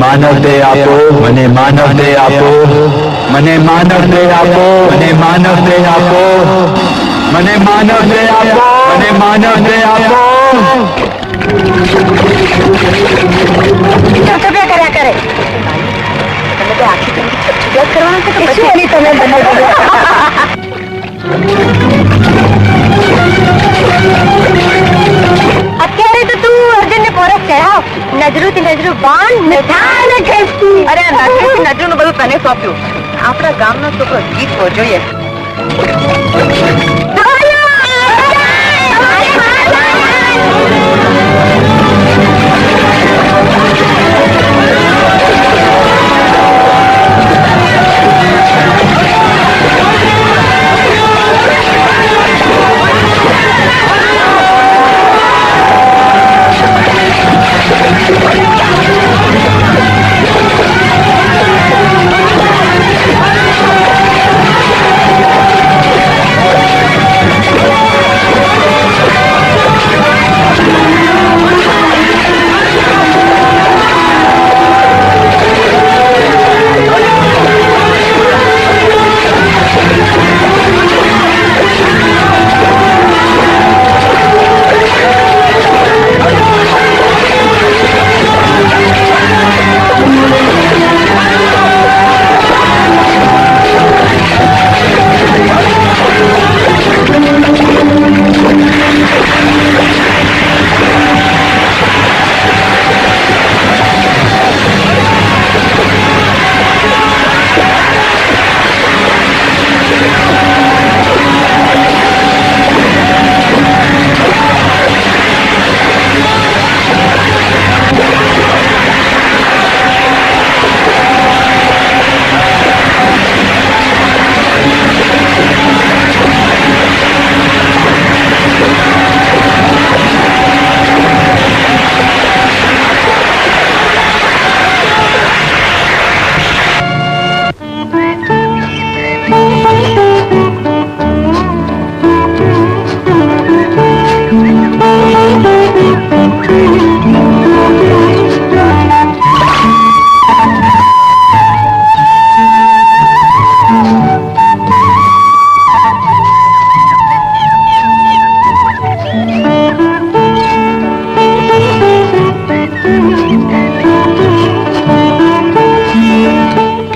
માનવ દેહ આપો, મને માનવ દેહ આપો, મને માનવ દેહ આપો, મને માનવ દેહ આપો, મને માનવ દેહ આપો, મને માનવ દેહ આપો. કર્યા કરે કરવાનું છે કે પછી તમે અત્યારે તો તું અર્જુન ને પોરખ ચઢાવ, નજરું થી નજરું બાંધ, મીઠાને ખેંચતી. અરે નજરું નું બધું તને સોંપ્યું. આપણા ગામનો છોકરો જીતવો જોઈએ.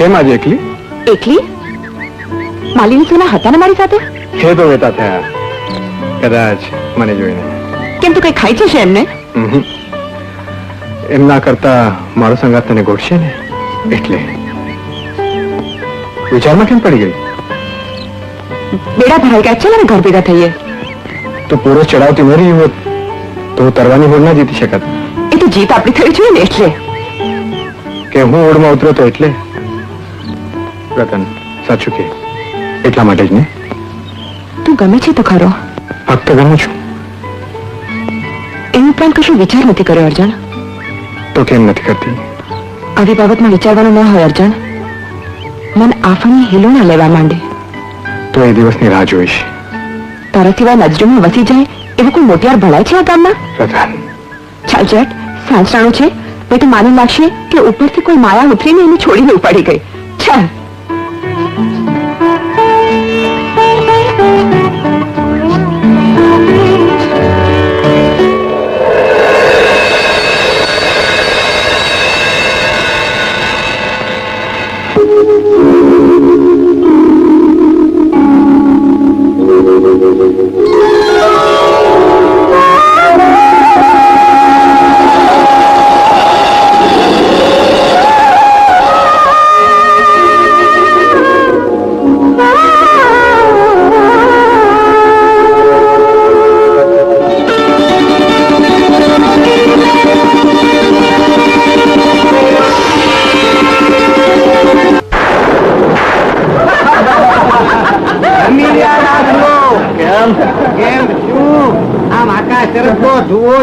કેમ આજે એકલી? એકલી? માલિની સોના હતા ને મારી સાથે? હે તો વેતા થયા કદાચ મને જોઈને. કેમ તું કઈ ખાઈ છે એમને? એમ ના કરતા મારો સંગાત તને ગોઠશે ને એટલે. વિચારમાં કેમ પડી ગઈ? બેડા ભરાઈ ગયા, ચાલ ને ઘર ભેગા થઈએ. તો પૂરો ચડાવતી ન રહી હોત તો તરવાની હોડ ના જીતી શકત. એ તો જીત આપણી થવી જોઈએ ને એટલે. કે હું ઓળમાં ઉતરો તો એટલે? રતન સાચું કે એટલા માટે જ ને? તું ગમે છે તો ખરો. ફક્ત ગમું છું. એનું પણ કશું વિચાર નથી કર્યો અર્જુન. તો કેમ નથી કરતી? આવી બાબતમાં વિચારવાનું ન હોય અર્જુન. મન આફાની હિલો ના લેવા માંડે તો એ દિવસની રાહ જોઈશ. તારા સિવાય નજરોમાં વસી જાય એવું કોઈ મોટિયાર ભણાય છે આ ગામમાં? રતન ચાલ જેટ, સાંજણાનું છે. મેં તો માને લાગશે કે ઉપરથી કોઈ માયા ઉતરીને એને છોડીને ઉપાડી ગઈ. ચાલ.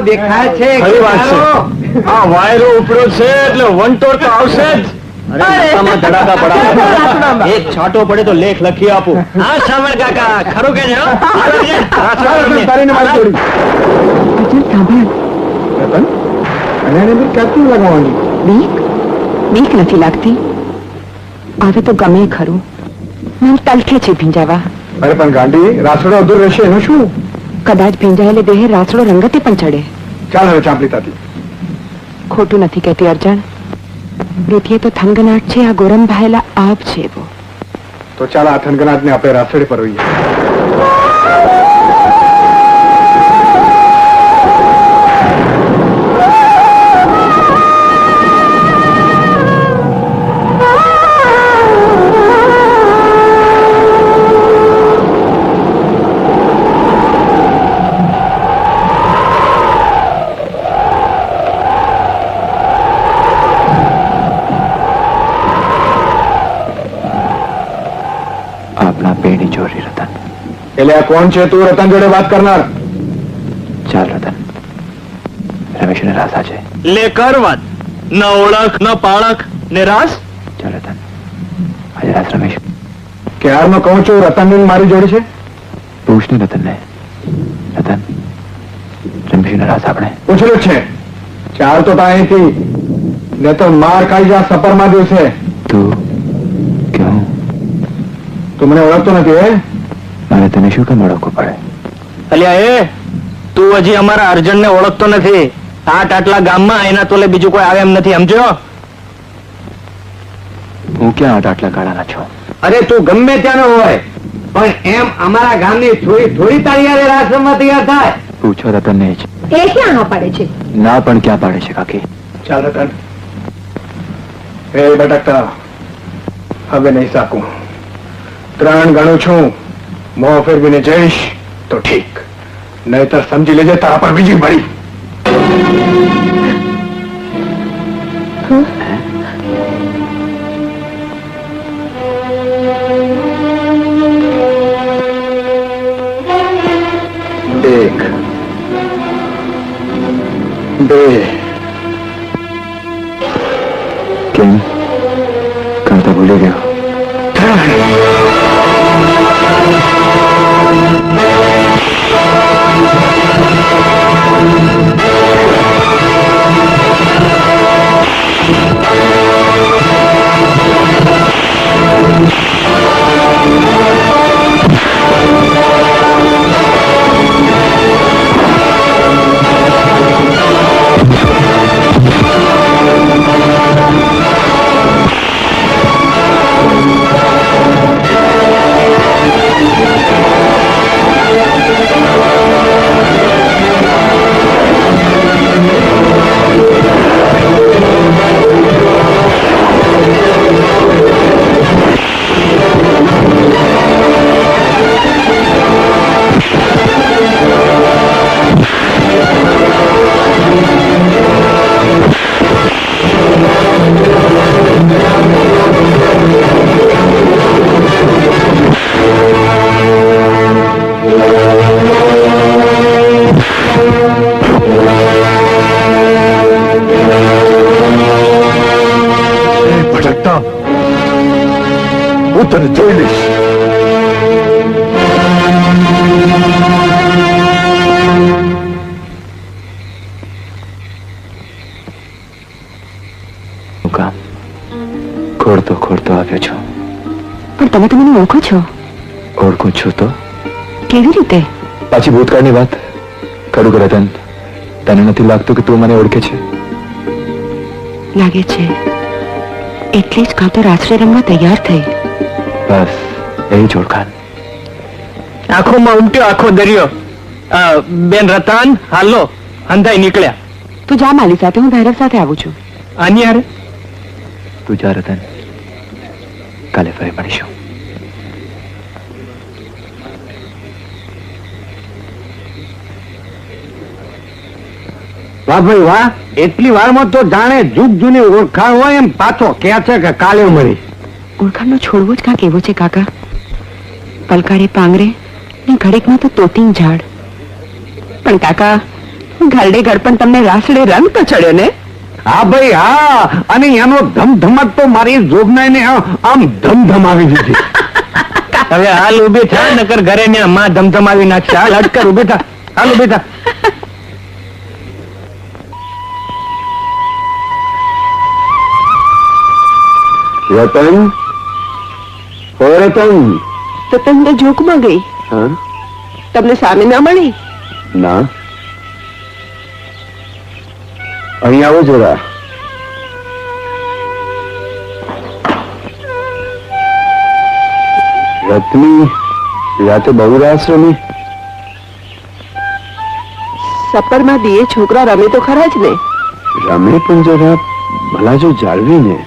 દેખાય છે આ વાયરો ઉપડ્યો છે એટલે વંટોળ તો આવશે જ. ધડાકા પડા એક છાંટો પડે તો લેખ લખી આપું. હા સાવર કાકા ખરું કે ક્યાંથી લગાવવાની? બીક નથી લાગતી? આવે તો ગમે ખરું, મને તલખે છે ભીંજાવા. અરે પણ ગાંડી, રાસડો અધૂર રહેશે એનું શું? કદાચ ભીંજાયેલે દેહે રાસડો રંગતે પણ ચડે. ચાલ હવે ચાંપલી તાતી. ખોટું નથી કહેતી અર્જણ. પૃથ્વીએ તો થનગનાટ છે, આ ગોરમ ભાયેલા આપ છે એવો. તો ચાલ આ થનગનાટને આપણે રાસડે પરવીએ. એટલે આ કોણ છે તું રતન જોડે વાત કરનાર? ચાલ રતન, રમેશ ને રાસ છે. લે કર વાત. ન ઓળખ ન પાળખ ને રાસ. ચાલ રતન, આજે રાસ રમેશ. ક્યારનો કહું છું રતન મારી જોડે છે. પૂછ ને રતન ને. રતન, રમેશ ને રાસ આપણે પૂછેલું જ છે. ચાલ તો અહીંથી, ને તો માર ખાઈ જા સપરમાં દિવસે. તું ક્યાં? તું મને ઓળખતો નથી હે? મારે તને શું કામ ઓળખવું પડે? અલ્યા એ તું હજી અમારા અર્જુન ને ઓળખતો નથી. આટલા ગામમાં એના તોલે બીજું કોઈ આવે એમ નથી, સમજો? હું ક્યાં આટલા કાળાના છું? અરે તું ગમે ત્યાંનો હોય, પણ એમ અમારા ગામની થોડી તારી યારે રાસમાં તૈયાર થાય. પૂછો રતન ને જ. એ ક્યાં હા પાડે છે? ના પણ ક્યાં પાડે છે કાકી? ચાલ રતન, એ બટકતા હવે નહીં સાકું. 3 ગણું છું. મોં ફેરવીને જઈશ તો ઠીક, નહીતર સમજી લેજે તારા પર બીજી ભરી. એક, બે. કેમ કરતા ભૂલી ગયો? હું તને જોઈ લઈશ. ખોડતો આવ્યો છું. પણ તમે તો મને ઓળખો છો. ઓળખું છું તો કેવી રીતે? પાછી ભૂતકાળની વાત કરું કે રતન, તને નથી લાગતું કે તું મને ઓળખે છે? લાગે છે, એટલે જ કાં તો રાત્રે રમવા તૈયાર થઈ. બસ એ જ ઓળખાણ. આંખોમાં ઉમટ્યો આખો દરિયો. બેન રતન, હાલો અંધાઈ નીકળ્યા. તું જા માલી સાથે, હું ભૈરવ સાથે આવું છું. આની યાર તું જા રતન, કાલે ફરી મળીશું. વાહ ભાઈ વાહ, એટલી વારમાં તો જાણે જુગ જૂની ઓળખાણ હોય એમ પાછો કે છે કે કાલે મળી. ઓળખાણનો છોડવો જ કાંક એવો છે કાકા. પલકારે પાંગરે ને ઘડીકમાં તો તોતીન ઝાડ. પણ કાકા, ઘરડે ઘર પણ તમને રાસડે રંગ તો ચડ્યો ને? હા ભાઈ હા, અને એનો ધમધમાટ તો મારી જોગનાઈને આમ ધમધમાવી દીધી. હવે હાલ ઉભી થા, નકર ઘરે ને માં ધમધમાવી નાખશે. હાલ હટકર ઉભી થા, હાલ ઉભી થા. રતન, ઓ રતન. રતન તો જોકમાં ગઈ. હા? તમને સામે ના મળી? ના. અહીં આવો જરા. રત્ની રાતે બહુ રાસ રમી. સપરમાં દીએ છોકરા રમે તો ખરા જ ને. રમે પણ જરા ભલા જો જાળવીને.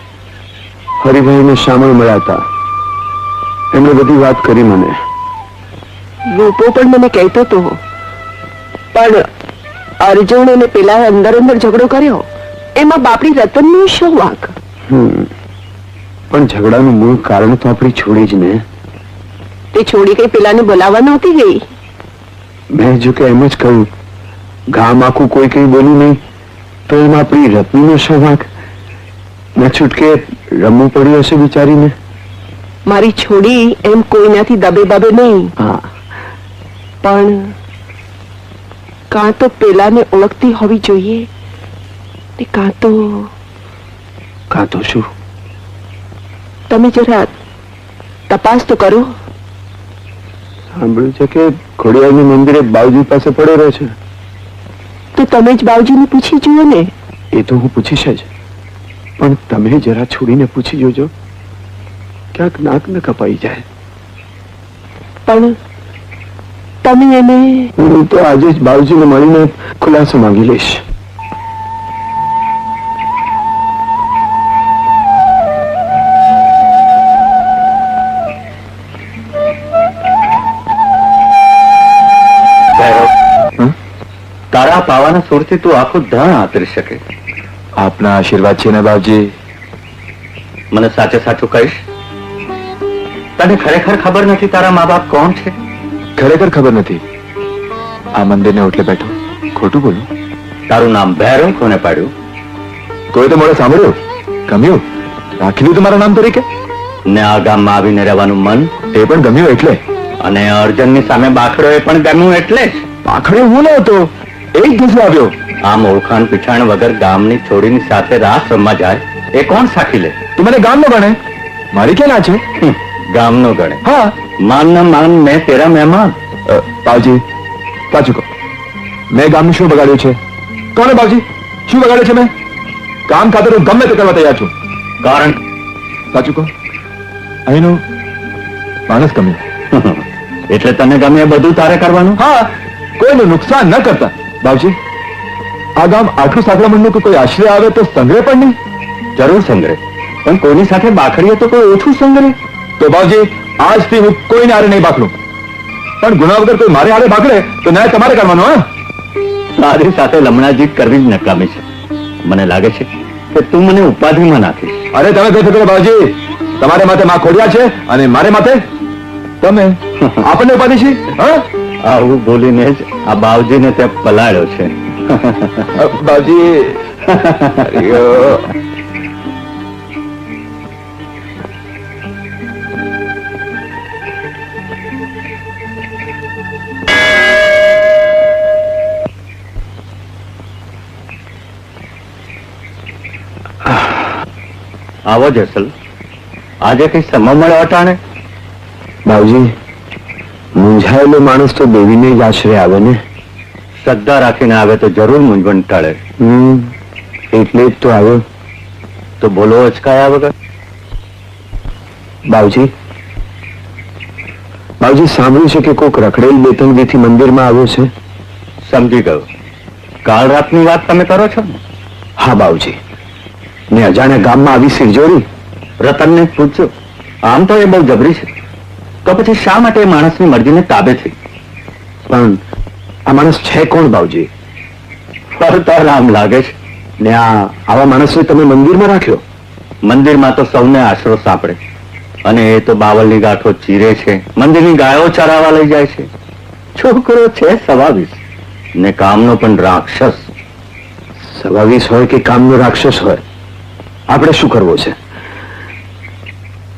હરિભાઈ ને શામળ મળ્યા હતા, એમણે બધી વાત કરી મને. રૂપો પણ મને કહેતો હતો, પણ અર્જુન અને પેલા અંદર અંદર ઝઘડો કર્યો એમાં બાપડી રતનનો શું વાંક? પણ ઝઘડાનું મૂળ કારણ તો આપણી છોડી જ ને. તે છોડી કઈ પેલાને બોલાવવા નહોતી ગઈ. મેં જો કે એમ જ કહ્યું, ગામ આખું કોઈ કઈ બોલ્યું નહીં તો એમાં આપણી રત્નીનો શું વાંક? મેં છૂટકે રમવું પડ્યું હશે બિચારીને. મારી છોડી એમ કોઈનાથી દબે બબે નહીં. હા, પણ કાં તો પેલાને ઓળખતી હોવી જોઈએ ને કાં તો શું? તમે જરા તપાસ તો કરો. સાંભળ્યું છે કે ખોડિયારનું મંદિર બાવજી પાસે પડેલો રહે છે. તો તમે જ બાવજીને પૂછી જુઓ ને. એ તો હું પૂછીશ જ, પણ તમે જરા છોડીને પૂછી જોજો, ક્યાંક નાક ન કપાઈ જાય. પણ તમે એને હું તો આજે જ બાવજીને મળીને ખુલાસો માંગી લઈશ. તારા પાવાના સુરથી તું આખું ધણ આતરી શકે. આપના આશીર્વાદ છે ને બાપજી. મને સાચે સાચું કહીશ, તને ખરેખર ખબર નથી તારા મા બાપ કોણ છે? ખરેખર ખબર નથી. આ મંદિરને ઓટલે બેઠો ખોટું બોલું? તારું નામ ભૈરવ કોને પાડ્યું? કોઈ તો મોડે સાંભળ્યું, ગમ્યું, રાખી લીધું મારા નામ તરીકે. ને આ ગામમાં આવીને રહેવાનું મન? એ પણ ગમ્યું એટલે. અને અર્જુનની સામે બાખડો એ પણ ગમ્યું એટલે જ. બાખડો હું નહોતો, એ જ દિવસે આવ્યો. આમ ઓળખાણ પીછાણ વગર ગામની છોડીની સાથે રાસ રમવા જાય એ કોણ સાખી લે? તું મને ગામનો ગણે, મારી ક્યાં ના છે? ગામનો ગણે? હા. માન ના માન, મેં તેરા મહેમાન. બાવજી સાચું કહો, મેં ગામનું શું બગાડ્યું છે? કોને બાવજી શું બગાડ્યું છે? મેં કામ ખાતર હું ગમે તે કરવા તૈયાર છું. કારણ? સાચું કહો. અહીંનું માણસ ગમ્યું. એટલે તને ગમે એ બધું તારે કરવાનું? હા, કોઈનું નુકસાન ન કરતા. બાવજી, આ ગામ આટલું સાંકળામણનું કોઈ આશ્રય આવે તો સંગ્રહ પણ નહીં? જરૂર સંગ્રહ, પણ કોઈની સાથે બાખડીએ તો કોઈ ઓછું સંગ્રહ. તો બાવજી, આજથી હું કોઈને હારે નહીં બાખડું, પણ ગુના વગર કોઈ મારે હારે બાખડે તો ન્યાય તમારે કરવાનો. હા, તારી સાથે લમણાજીત કરવી જ નકામી છે. મને લાગે છે કે તું મને ઉપાધિમાં નાખીશ. અરે તમે કહો છો બાવજી, તમારે માથે માં ખોડિયા છે અને મારે માથે તમે. આપણને ઉપાધિ છે? હા, આવું બોલીને જ આ બાવજીને તે પલાળ્યો છે. બાવજી આવો જસલ, આજે કઈ સમા મળે અટાણે? બાવજી, મૂંઝાયેલો માણસ તો દેવીને જ આશરે આવે ને. શ્રદ્ધા રાખીને આવે તો જરૂર મૂંઝવણ ટળે. એટલે જ તો આવ્યો. તો બોલો અચકાયા વગર. બાવજી, સાંભળ્યું છે કે કોક રખડેલ બેતંગીથી મંદિરમાં આવ્યો છે? સમજી ગયો. કાલ રાતની વાત તમે કરો છો? હા બાવજી, ને અજાણ્યા ગામમાં આવી સિરજોરી. રતનને પૂછજો, આમ તો એ બહુ જબરી છે, તો પછી શા માટે એ માણસની મરજીને તાબે થઈ? પણ આ માણસ છે કોણ બાવજી? ફરતા રામ લાગે છે. ને આવા માણસને તમે મંદિરમાં રાખ્યો? મંદિરમાં તો સૌને આશરો સાંપડે, અને એ તો બાવલની ગાંઠો ચીરે છે, મંદિરની ગાયો ચરાવવા લઈ જાય છે. છોકરો છે 26 ને કામનો પણ રાક્ષસ. 26 હોય કે કામનો રાક્ષસ હોય, આપણે શું કરવો છે?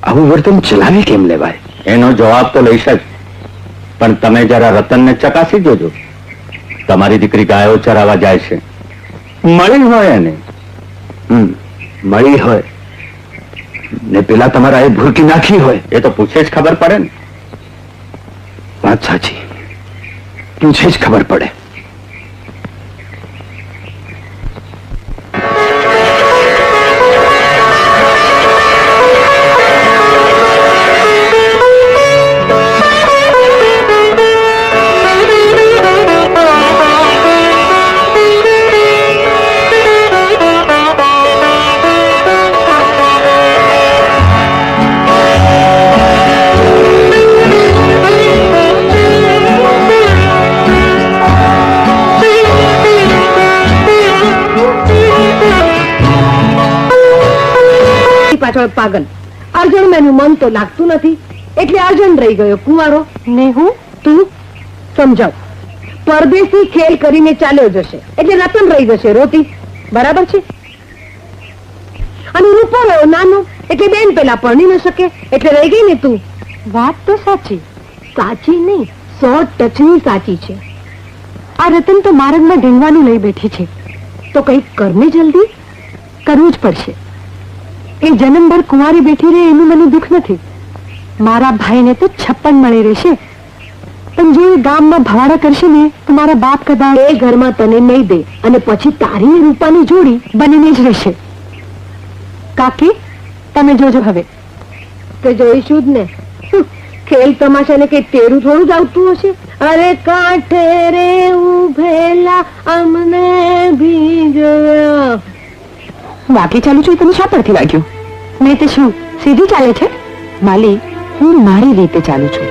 આવું વર્તન ચલાવી કેમ લેવાય? એનો જવાબ તો લઈશ જ, પણ તમે જરા રતનને ચકાસી જોજો. તમારી દીકરી ગાયો ચરાવવા જાય છે, મળી હોય એને. મળી હોય ને પેલા તમારા એ ભૂરકી નાખી હોય એ તો પૂછે જ ખબર પડે ને. વાત સાચી, પૂછે જ ખબર પડે. પાગલ અર્જુન મેનું મન તો લાગતું નથી એટલે અર્જુન રહી ગયો કુંવારો ને હું તું સમજાવ. પરદેશી ખેલ કરીને ચાલ્યો જશે એટલે રતન રહી જશે રોતી, બરાબર છે? અને રૂપો રહ્યો નાનો એટલે બેન પેલા પરણી ન શકે એટલે રહી ગઈ ને તું. વાત તો સાચી, સાચી નહીં 100% સાચી છે. આ રતન તો માર્ગમાં ઢીંગવાનું લઈ બેઠી છે તો કંઈક કરને જલ્દી કરવું જ પડશે. એ જન્મભર કુંવારી બેઠી રહે એનું મને દુઃખ નથી. મારા ભાઈને તો 56 મળી રહેશે, પણ જો એ ગામમાં ભવાડા કરશે ને તો મારા બાપ કદાચ એ ઘરમાં તને નહીં દે અને પછી તારી રૂપાની જોડી બનીને જ રહેશે. કાકી તમે જોજો હવે કે જોઈશું જ ને. ખેલ તમાશા ને કઈ તેરું થોડું જ આવતું હશે. અરે કાંઠે રે ઉભેલા અમને ભીજવા. વાકી ચાલુ છું તમે શા પરથી વાગ્યું? નહીં તે શું સીધી ચાલે છે? માલી, હું મારી રીતે ચાલુ છું,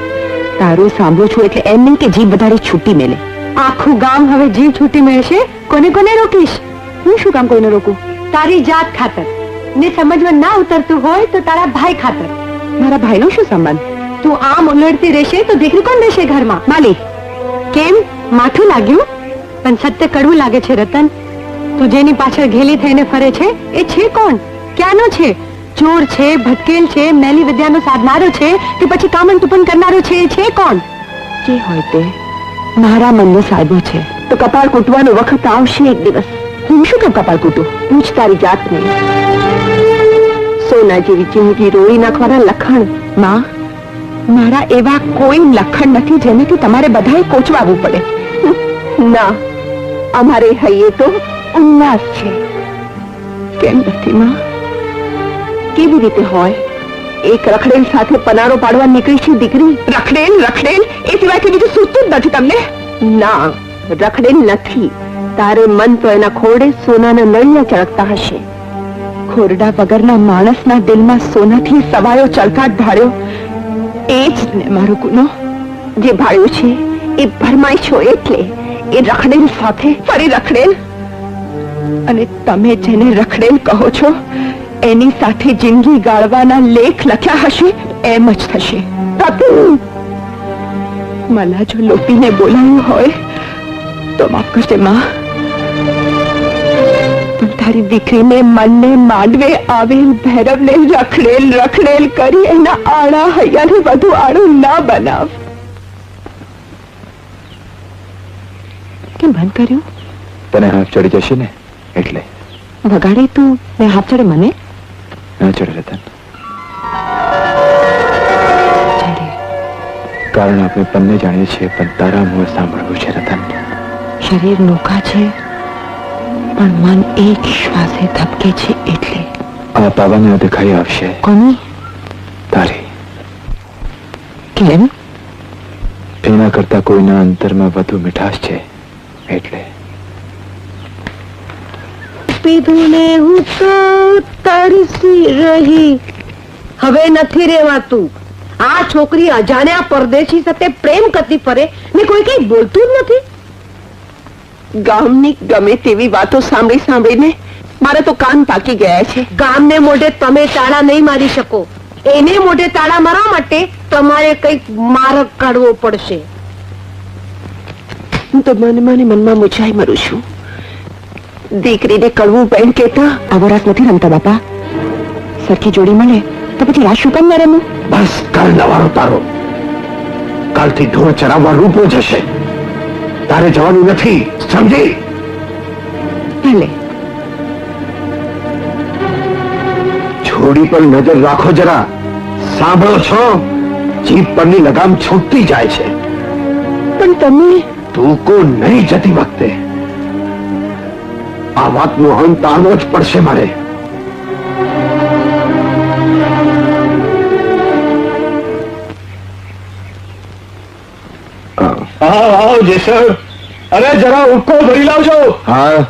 તારું સાંભળું છું એટલે એમ નહીં કે જીભ વધારે છૂટી મેલે. આખું ગામ હવે જીવ છૂટી મેળશે. કોને કોને રોકીશ? હું શું કામ કોઈને રોકું? તારી જાત ખાતર ને સમજમાં ના ઉતરતું હોય તો તારા ભાઈ ખાતર. મારા ભાઈનો શું સંબંધ? તું આમ ઉલટતી રહેશે તો દીકરી કોણ રહેશે ઘરમાં? માલી, કેમ માથું લાગ્યું? પણ સત્ય કડવું લાગે છે રતન. તું જેની પાછળ ઘેલી થઈને ફરે છે એ છે કોણ? ક્યાંનો છે? ચોર છે, ભટકેલ છે, મેલી વિદ્યાનો સાધનારો છે કે પછી કામન તુપન કરનારો છે? એ છે કોણ? જે હોય તે મારા મનને સાહેબો છે તો કપાળ કૂટવાનો વખત આવશે એક દિવસ. હું શું કેમ કપાળ કૂટું? પૂછ તારી જાતને. સોના જેવી જિંદગી રોળી નાખવાના લખણ માં, મારા એવા કોઈ લખણ નથી જેને કે તમારે બધાએ કોચવાવું પડે. ના, અમારે હૈયે તો ઉલ્લાસ છે. કેમ નથી માં? કેવી રીતે હોય? એક રખડેલ સાથે પનારો પાડવા નીકળી છે દીકરી. રખડેલ રખડેલ એ સિવાય કે બીજું સૂચતું જ નથી તમને? ના, રખડેલ નથી. તારે મન તો એના ખોરડે સોનાના નળિયા ચળકતા હશે. ખોરડા વગરના માણસના દિલમાં સોનાથી સવાયો ચળકાટ ભાળ્યો એ જ ને મારો ગુનો. જે ભાળ્યું છે એ ભરમાય છો એટલે એ રખડેલ સાથે ફરી રખડેલ. અને તમે જેને રખડેલ કહો છો એની સાથે જિંદગી ગાળવાના લેખ લખ્યા હશે એમ જ થશે. મને જો લોપીને બોલાયું હોય તો માફ કરજે માં, પણ તારી દીકરીને મનને માંડવે આવેલ ભૈરવને રખડેલ રખડેલ કરી એના આડા હૈયાને વધુ આડું ના બનાવ. કેમ બંધ કર્યું? તને હાથ ચડી જશે ને એટલે. વગાડે તું ને હાથ ચડે મને? ના ચડે રતન, કારણ આપણે બંને જાણીએ છીએ પણ તારા મોં સાંભળવું છે રતન. શરીર નોખા છે પણ મન એક શ્વાસે ધબકે છે એટલે. આ પાવાને દેખાઈ આવશે. કોની? તારી. કેમ? એના કરતા કોઈના અંતરમાં વધુ મીઠાશ છે એટલે. પીધું ને હું તો તરસી રહી. હવે નથી રહેવાતું. આ છોકરી અજાણ્યા પરદેશી સાથે પ્રેમ કરતી ફરે ને કોઈ કઈ બોલતું જ નથી. ગામની ગમે તેવી વાતો સાંભળી સાંભળીને મારે તો કાન પાકી ગયા છે. ગામને મોઢે તમે તાળા નહીં મારી શકો. એને મોઢે તાળા મારવા માટે તમારે કઈક માર્ગ કાઢવો પડશે. હું તો મનમાં મૂંઝાઈ મરું છું. દીકરીને કડવું બેન કેતા અવરાસ નથી રમતા બાપા. સરખી જોડી મળે તો પછી આ શું કામ ન રમું? બસ કાલ નવારો તારો. કાલથી ઢોર ચરાવવા રૂપો જશે. તારે જવાનું નથી, સમજી? ભલે. જો ઘોડી પર નજર રાખો જરા. સાંભળો છો? જીભ પરની લગામ છૂટતી જાય છે. પણ તમે ટૂંકો નહીં જતી વખતે. આ વાતનો અંત આનો જ પડશે મારે. આવો જેસર. અરે જરા હુક્કો ભરી લાવજો. હા,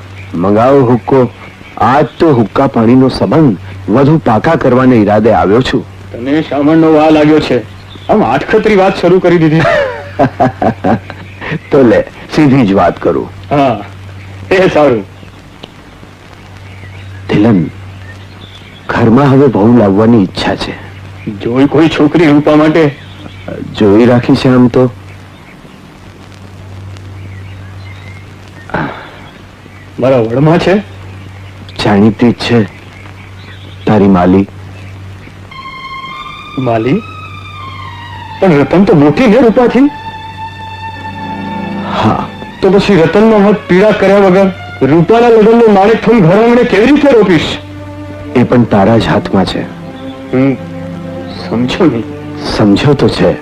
મંગાવો હુક્કો. આજ તો હુક્કા પાણીનો સંબંધ વધુ પાકા કરવાને ઈરાદે આવ્યો છું. તને શામળનો વા લાગ્યો છે. આમ આઠખતરી વાત શરૂ કરી દીધી. તો લે, સીધી જ વાત કરું. હા, એ સારું. ધીલન, ઘરમાં હવે બહુ લાવવાની ઈચ્છા છે. જોઈ કોઈ છોકરી રૂપા માટે? જોઈ રાખી છે આમ તો. મારા વડમાં છે. જાણીતી જ છે, તારી માલી. માલી? પણ રતન તો મોટી ને રૂપાથી. હા, તો પછી રતનનો હાથ પીડા કર્યા વગર રૂપાના લગ્નનો માણેક થોડી ઘર આંગણે કેવી રીતે રોપીશ? એ પણ તારા જ હાથમાં છે. હું સમજો નહીં. સમજો તો છે,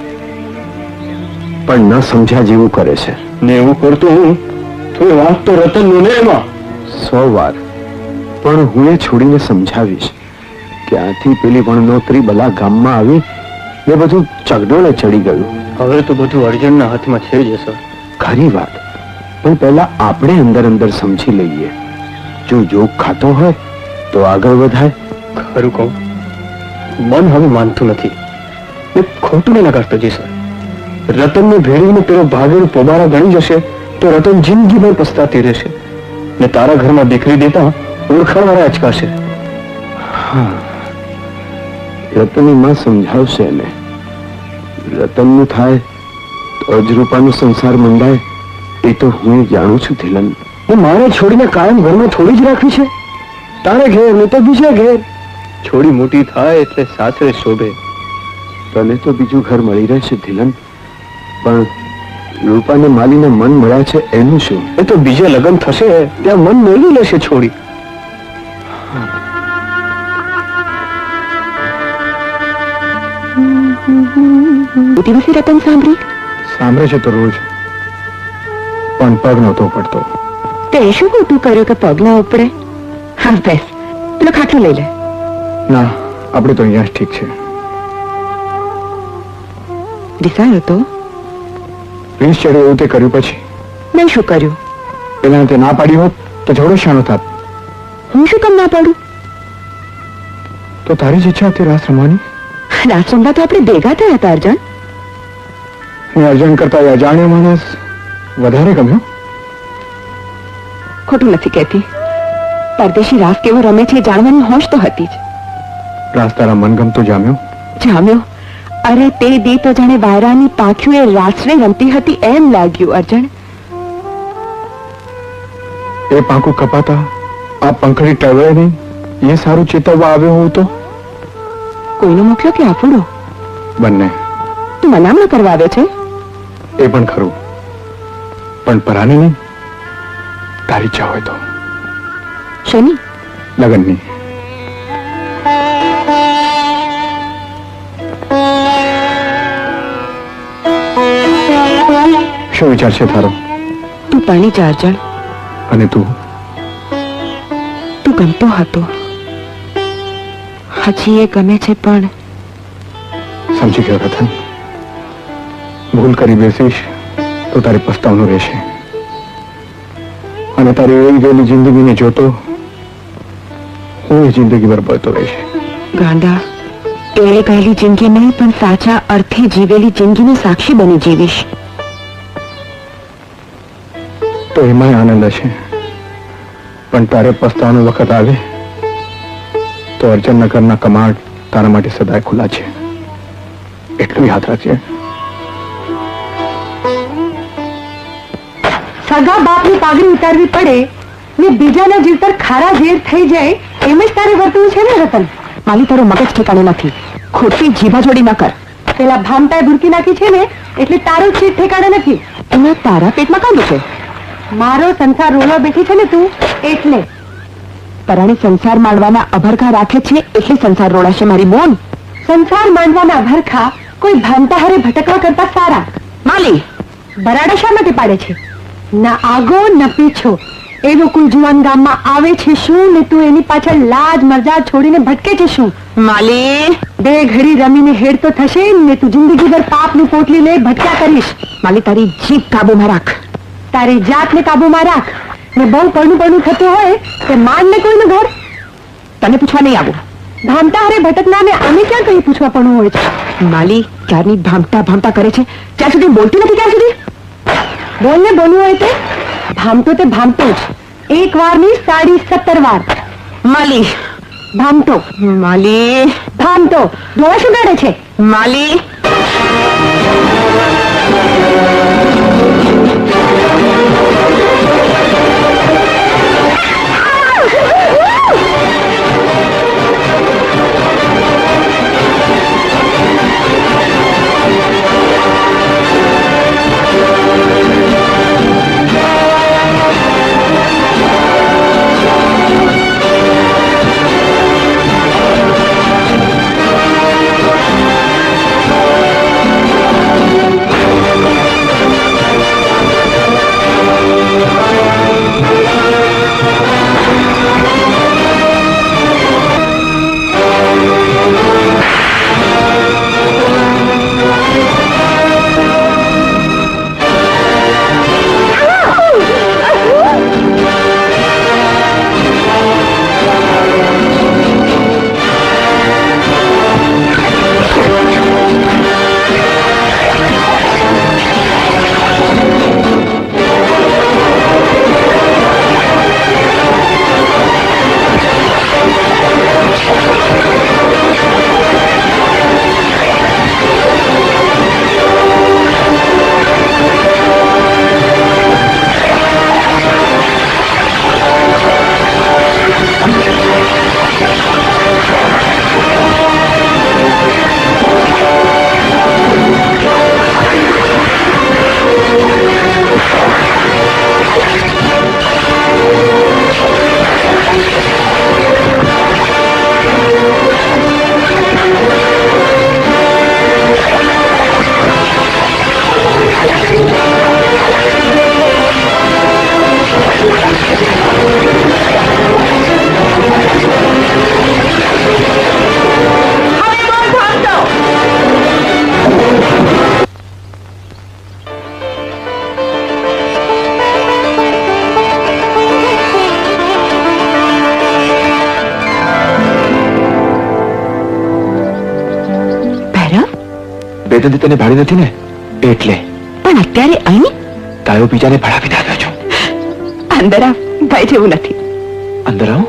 પણ ન સમજ્યા જેવું કરે છે. ને એવું કરતો હું તો એ વાત તો રતનનો ને એમાં. 100 વાર પણ હું એ છોડીને સમજાવીશ કે આથી પેલી વણનોતરી બલા ગામમાં આવી ને બધું ચગડોળે ચડી ગયું. હવે તો બધું અર્જુનના હાથમાં છે જ સર. ખરી વાત, પણ પહેલા આપણે અંદર અંદર સમજી લઈએ. જો જોગ ખાતો હોય તો આગળ વધાય. ખરું કહું, મન હવે માનતું નથી. એ ખોટું નહીં નકારતો જી સર. રતનને ભેળવીને પેલો ભાગેલો પોબારા ગણી જશે તો રતન જિંદગીભર પસ્તાતી રહેશે ને તારા ઘરમાં દીકરી દેતા ઓળખાણવાળા અચકાશે. રતનની માં સમજાવશે એને. રતનનું થાય તો જ રૂપાનો સંસાર મંડાય, એ તો હું જાણું છું ધીલન. હું મારે છોડીને કાયમ ઘરમાં થોડી જ રાખવી છે? તારે ઘેર ને તો બીજે ઘેર. છોડી મોટી થાય એટલે સાસરે શોભે. તને તો બીજું ઘર મળી રહેશે ધીલન, પણ રૂપાને માલીને મન મળ્યા છે એનું શું? એ તો બીજે લગ્ન થશે ત્યાં મન મેળવી લેશે છોડી. દિવસે રતન સાંભળી? સાંભળે છે તો રોજ, પણ પગ નહોતો પડતો. તે શું ખોટું કર્યું કે પગ ના ઉપડે? હા બેસ, પેલો ખાટલો લઈ લે. ના, આપણે તો અહીંયા જ ઠીક છે. રિસાયો તો પ્રિન્સ ચડ્યો એવું તે કર્યું પછી? મેં શું કર્યું? પેલા તે ના પાડી હોત તો જોડો શાનો થાત? હું શું કામ ના પાડું? તો તારી જ ઈચ્છા હતી રાસ રમવાની? રાત રમવા તો આપણે ભેગા થયા હતા અર્જુન. હું અર્જુન કરતા અજાણ્યો માણસ વધારે ગમ્યો. ખોટું નથી કહેતી. પરદેશી રાસ કેવો રમે છે જાણવાની હોશ તો હતી જ. રાસ તારા મનગમતો જામ્યો? જામ્યો? અરે તે દી તો જાણે વાયરાની પાંખ્યું એ રાસને રમતી હતી એમ લાગ્યું અર્જુન. એ પાંખું કપાતા આ પંખડી ટળવે નહીં એ સારું ચેતવવા આવ્યો હોઉં તો? કોઈનો મોકલ્યો કે આફુડો? બંને. તું મનામણ કરવા આવે છે? એ પણ ખરું, પણ પરાને નહીં. તારી ઈચ્છા હોય તો. શની? લગનની. શું વિચાર છે તારો? તું પાણી જા અર્જુન. અને તું? તું ગમતો હતો, હજી એ ગમે છે પણ. સમજી ગયો રતન. ભૂલ કરી બેસીશ તો તારે પસ્તાવનું રહેશે, અને તારી એવી ગયેલી જિંદગીને જોતો હું એ જિંદગી બરબાદતો રહીશ. ગાંડા, એ ગયેલી જિંદગી નહીં પણ સાચા અર્થે જીવેલી જિંદગીની સાક્ષી બની જીવીશ. તો એમાંય આનંદ હશે, પણ તારે પસ્તાવાનો વખત આવે તો અર્જનનગરના કમાડ તારા માટે સદાય ખુલ્લા છે, એટલું યાદ રાખજે. સગા બાપની પાઘડી ઉતારવી પડે ને બીજાના જીવ પર ખારા ઝેર થઈ જાય એમ જ તારે વર્તવું છે ને રતન? માલી તારો મગજ ઠેકાણે નથી, ખોટી જીભાજોડી ન કર. પેલા ભામટાએ ભૂરકી નાખી છે ને એટલે તારું ચીટ ઠેકાણે નથી. એમાં તારા પેટમાં કાંદું છે? મારો સંસાર રોવા બેઠી છે ને તું એટલે. પરાણે સંસાર માંડવાના અભરખા રાખે છે એટલે સંસાર રોડાશે મારી બોન. સંસાર માંડવાના અભરખા કોઈ ભાંતાહારે ભટકવા કરતા સારા. માલી, બરાડા શા માટે પાડે છે? ના આગો ન પીછો એવો કોઈ જુવાન ગામમાં આવે છે શું ને તું એની પાછળ લાજ મરજા છોડીને ભટકે છે શું? માલી, બે ઘડી રમીને હેડ તો થશે ને તું જિંદગીભર પાપની પોટલી લઈ ભટક્યા કરીશ. માલી, તારી જીભ કાબુમાં રાખ. તારી જાતને કાબુમાં રાખ ને બહુ પડનું થતું હોય તે માંડ ને કોઈનું ઘર. તને પૂછવા નહીં આવું. ભામતા હારે ભટકનારને અમે ક્યાં કઈ પૂછવા પડવું હોય છે? માલી, ક્યારની ભામતા ભામતા કરે છે, ત્યાં સુધી બોલતી નથી. ક્યાં સુધી બોલ ને બોલવું હોય તે ભામતો તે ભામતો જ. એક વાર ની 17.5 વાર. માલી, ભામતો માલી, ભામતો ડોળા શું ગાડે છે? માલી, બેદંતી તને ભાડી નથી ને એટલે. પણ અત્યારે અહીં તાયો બીજાને ભડાવીને આવ્યો છું. અંદર આવ, ભાઈ જેવું નથી. અંદર આવ.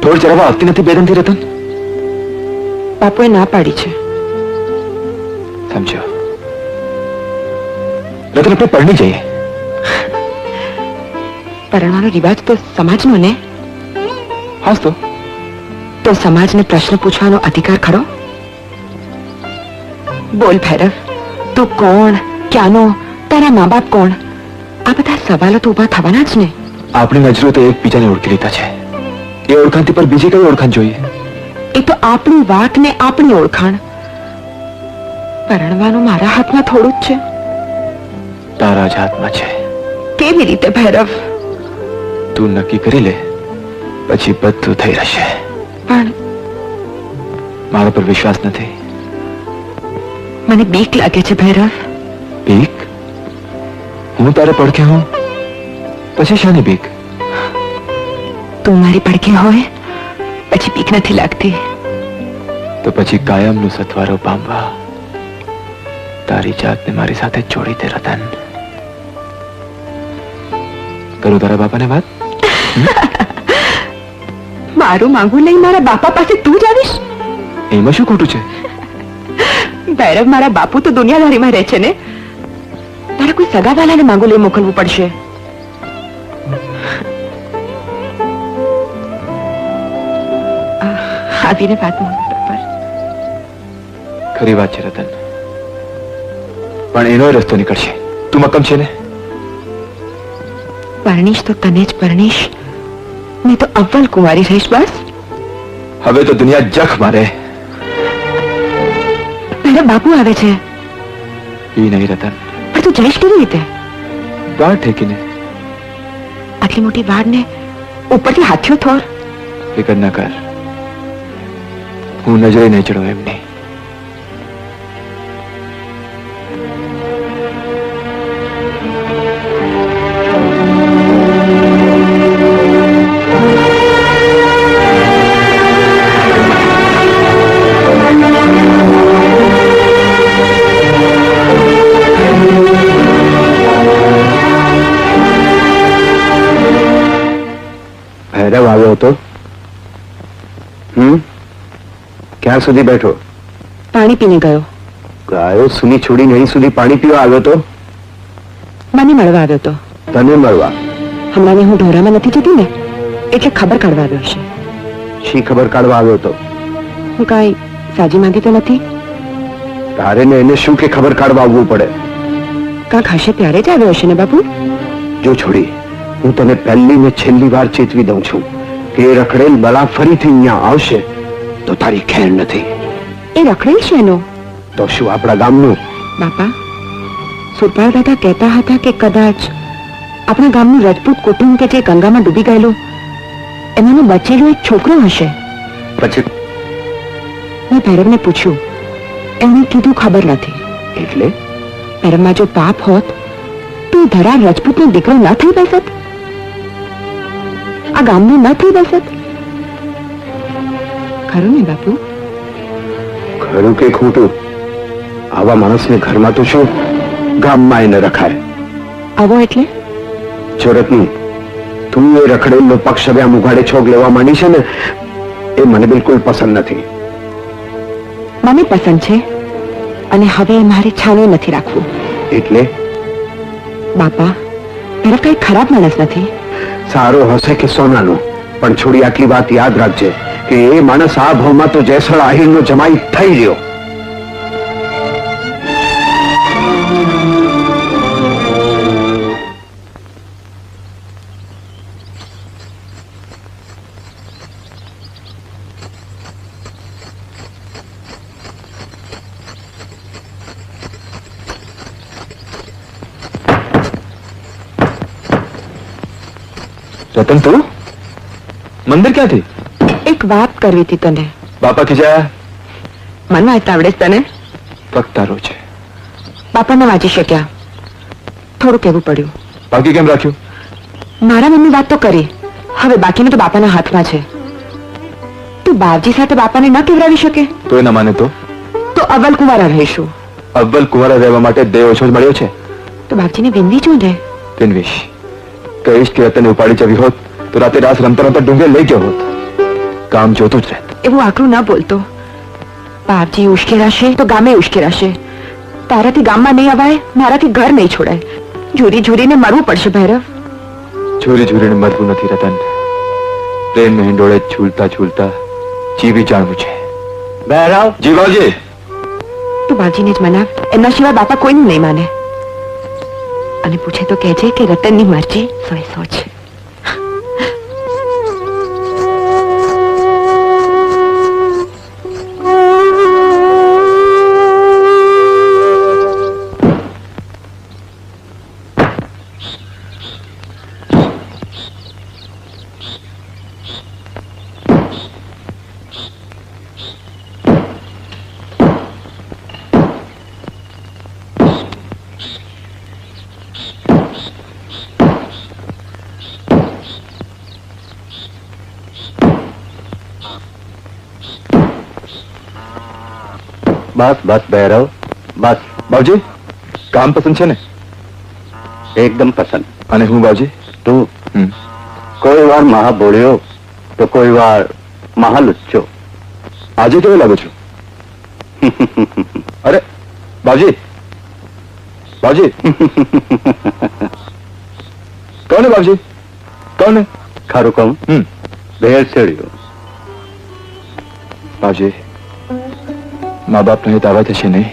થોડી જરા આવતી નથી બેદંતી રતન? બાપુએ ના પાડી છે. સમજો રતન, આપણે પરણી જઈએ. પરણવાનો રિવાજ તો સમાજનો ને. હાસ તો સમાજને પ્રશ્ન પૂછવાનો અધિકાર ખરો? બોલ ભૈરવ, તું કોણ, ક્યાંનો, તારા મા બાપ કોણ? આ બધા સવાલો તો ઉભા થવાના જ ને. આપણી નજરો તો એકબીજાને ઓળખી લીધા છે. એ ઓળખાણથી પર બીજી કઈ ઓળખાણ જોઈએ? એ તો આપણી વાત ને આપણી ઓળખાણ. પરણવાનું મારા હાથમાં થોડું જ છે. તારા જ હાથમાં છે. કેવી રીતે ભૈરવ? તું નક્કી કરી લે, પછી બધું થઈ રહેશે. પણ મારા પર વિશ્વાસ નથી? મને બીક લાગે છે ભૈરવ. બીક? હું તારે પડખે હું, પછી શાની બીક? તું મારી પડખે હોય પછી બીક નથી લાગતી. તો પછી કાયમનું સથવારો પામવા તારી જાતને મારી સાથે જોડી દે રતન. કરું તારા બાપાને વાત? મારું માંગું લઈ મારા બાપા પાસે તું જ આવીશ? એમાં શું ખોટું છે? ભૈરવ, મારા બાપુ તો દુનિયાદારીમાં રહે છે ને. તારે કોઈ સગાવાલાને માંગુ લઈ મોકલવું પડશે. આવીને વાત મોકલ પર. ખરી વાત છે રતન. પણ એનો રસ્તો નીકળશે. તું મક્કમ છે ને? પરણીશ તો તને જ પરણીશ, નહીં તો અવ્વલ કુંવારી રહીશ. બસ હવે તો દુનિયા જખ મારે. તારા બાપુ આવે છે. એ નહીં રતન. પણ તું જઈશ કેવી રીતે? વાળ ઠેકીને. આટલી મોટી વાડ ને ઉપરથી હાથીઓ થોર. ફિકર ના કર, હું નજરે નહીં ચડું એમની. ભૈરવ આવ્યો હતો. ક્યાં સુધી બેઠો? પાણી પીને ગયો. ગાયો સુની છોડીને અહીં સુધી પાણી પીવા આવ્યો તો? મને મળવા આવ્યો તો. તને મળવા? હમણાં હું ઢોરામાં નથી જતી ને, એટલે ખબર કાઢવા આવ્યો છે. શી ખબર કાઢવા આવ્યો તો? હું કાંઈ સાજી માંગી તો નથી. તારે ને એને શું કે ખબર કાઢવા આવવું પડે? કાંક હશે ત્યારે જ આવ્યો હશે ને બાપુ. જો છોડી, હું તને પહેલી ને છેલ્લી વાર ચેતવી દઉં છું કે એ રખડેલ બલા ફરીથી અહીંયા આવશે તો તારી ખેર નથી. એ રખડેલ છે એનો તો શું આપણા ગામનું? બાપા, સુરપાલ દાદા કહેતા હતા કે કદાચ આપણા ગામનું રજપૂત કુટુંબ કે જે ગંગામાં ડૂબી ગયેલું, એમાંનો બચેલો એક છોકરો હશે. પછી મેં ભૈરવને પૂછ્યું, એમણે કીધું ખબર નથી. એટલે ભૈરવમાં જો પાપ હોત તો એ ધરાર રજપૂતનો દીકરો ન થઈ બેસત, આ ગામનું ન થઈ બેસત. ખરું ને બાપુ? ખરું કે ખોટું? આવા માણસને ઘરમાં તો શું ગામમાં એને રખાય. આવો એટલે? જો રત્ની, તું એ રખડેલનો પક્ષ હવે આમ ઉઘાડે છોગ લેવા માંડી છે ને, એ મને બિલકુલ પસંદ નથી. મને પસંદ છે, અને હવે મારે છાનો નથી રાખવું. એટલે? બાપા, ભૈરવ કઈ ખરાબ માણસ નથી. સારો હશે કે સોનાનો, પણ છોડી આટલી વાત યાદ રાખજે કે એ માણસ આ ભાવમાં તો જેસળ આહિરનો જમાઈ થઈ રહ્યો. રતન, તું મંદિર ક્યાંથી? એક વાત કરવી હતી તને. બાપા ખીજાયા? મન વાંચતા આવડે છે તને? ફક્ત તારો છે. બાપા ન વાંચી શક્યા, થોડું કહેવું પડ્યું. બાકી કેમ રાખ્યું? મારા મનની વાત તો કરી, હવે બાકીનું તો બાપાના હાથમાં છે. તું બાપજી સાથે બાપાને ન કેવડાવી શકે તો એ ન માને તો અવ્વલ કુંવારા રહીશું. અવ્વલ કુંવારા રહેવા માટે દેહ ઓછો જ મળ્યો છે. તો બાપજીને વિનવી છું ને. વિનવીશ, કહીશ કે તને ઉપાડી જવી હોત તો રાતે રાસ રમતા રમતા ડુંગર લઈ ગયો હોત. કામ જોતું જ રહેત. એવું આકરું ના બોલતો. બાપજી ઉશ્કેરાશે તો ગામે ઉશ્કેરાશે. તારાથી ગામમાં નહીં અવાય, મારાથી ઘર નહીં છોડાય. ઝૂરી ઝૂરીને મરવું પડશે ભૈરવ. ઝૂરી ઝૂરીને મરવું નથી રતન, પ્રેમ હિંડોળે ઝૂલતા ઝૂલતા જીવી જાણવું છે. ભૈરવ, જી બાજી. તું બાજીને જ મનાવ, એમના સિવાય બાપા કોઈનું નહીં માને. અને પૂછે તો કહેજે કે રતનની મરજી 100 છે. બસ બસ ભૈરવ, બસ. બાવજી, કામ પસંદ છે ને? એકદમ પસંદ. અને હું બાવજી? તું કોઈ વાર મહા બોલ્યો તો કોઈ વાર મહા લુચ્ચો. આજે કેવો લાગો છો? અરે બાવજી, બાવજી. કોને બાવજી? કોને? ખરું કહું? ભેળ સેડ્યો. બાવજી, મા બાપ નહીં દાવા થશે નહીં?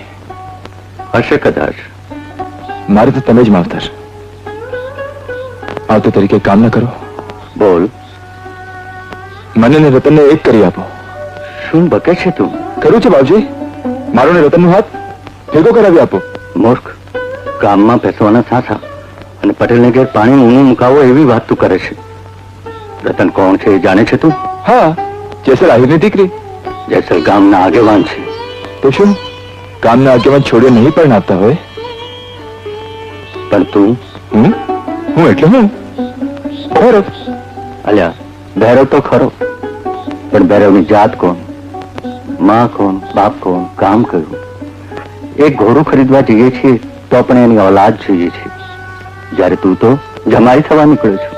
હશે કદાચ, મારે તો તમે જ માવતર. આવતો તરીકે કામ ન કરો. બોલ, મને ને રતનને એક કરી આપો. શું બકે છે તું? ખરું છે બાપજી, મારો ને રતનનો હાથ ભેગો કરાવી આપો. મૂર્ખ, ગામમાં બેસવાના સાસા અને પટેલને ઘેર પાણી ઊનું મુકાવો એવી વાત તું કરે છે. રતન કોણ છે એ જાણે છે તું? હા, જેસલ આહિરની દીકરી. જેસલ ગામના આગેવાન છે. તો શું ગામના આગેવાન છોડીને નહીં પણ આપતા હોય? પણ તું? હું એટલે હું ભૈરવ. અલ્યા, ભૈરવ તો ખરો, પણ ભૈરવની જાત કોણ, માં કોણ, બાપ કોણ, કામ કયું? એક ઘોડું ખરીદવા જઈએ છીએ તો પણ એની ઓલાદ જોઈએ છે, જ્યારે તું તો જમાઈ થવા નીકળ્યો છું.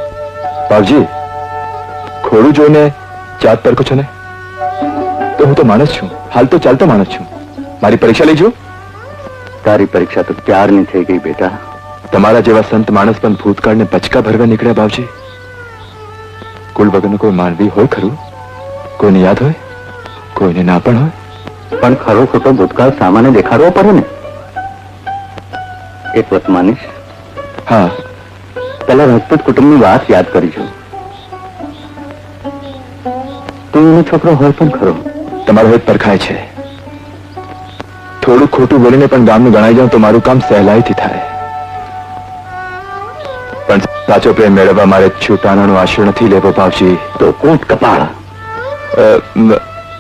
બાપજી, ખોડું જોઈને જાત પરખો છો ને? તો હું તો માણસ છું, હાલ તો ચાલતો માણસ છું. મારી પરીક્ષા લેજો. તારી પરીક્ષા તો ક્યારની થઈ ગઈ બેટા. તમારા જેવા સંત માણસ પણ ભૂતકાળને પચકા ભરવા નીકળ્યા બાપજી. કુલ વગરનો કોઈ માનવી હોય ખરું? કોઈને યાદ હોય, કોઈને ના પણ હોય. પણ ખરો ખોટો ભૂતકાળ સામાન્ય દેખાડવો પડે ને. એક વાત માનીશ? હા. પેલા રાજપૂત કુટુંબની વાત યાદ કરીશું. તું એનો છોકરો હોય પણ ખરો. તમારો હેત પરખાય છે. થોડું ખોટું બોલીને પણ ગામનું ગણાઈ જાઉં તો મારું કામ સહેલાઈથી થાય. પણ સાચો પ્રેમ મેળવવા મારે છૂટાણાનો આશરો નથી લેવો બાપજી. તો કોટ કપાળ.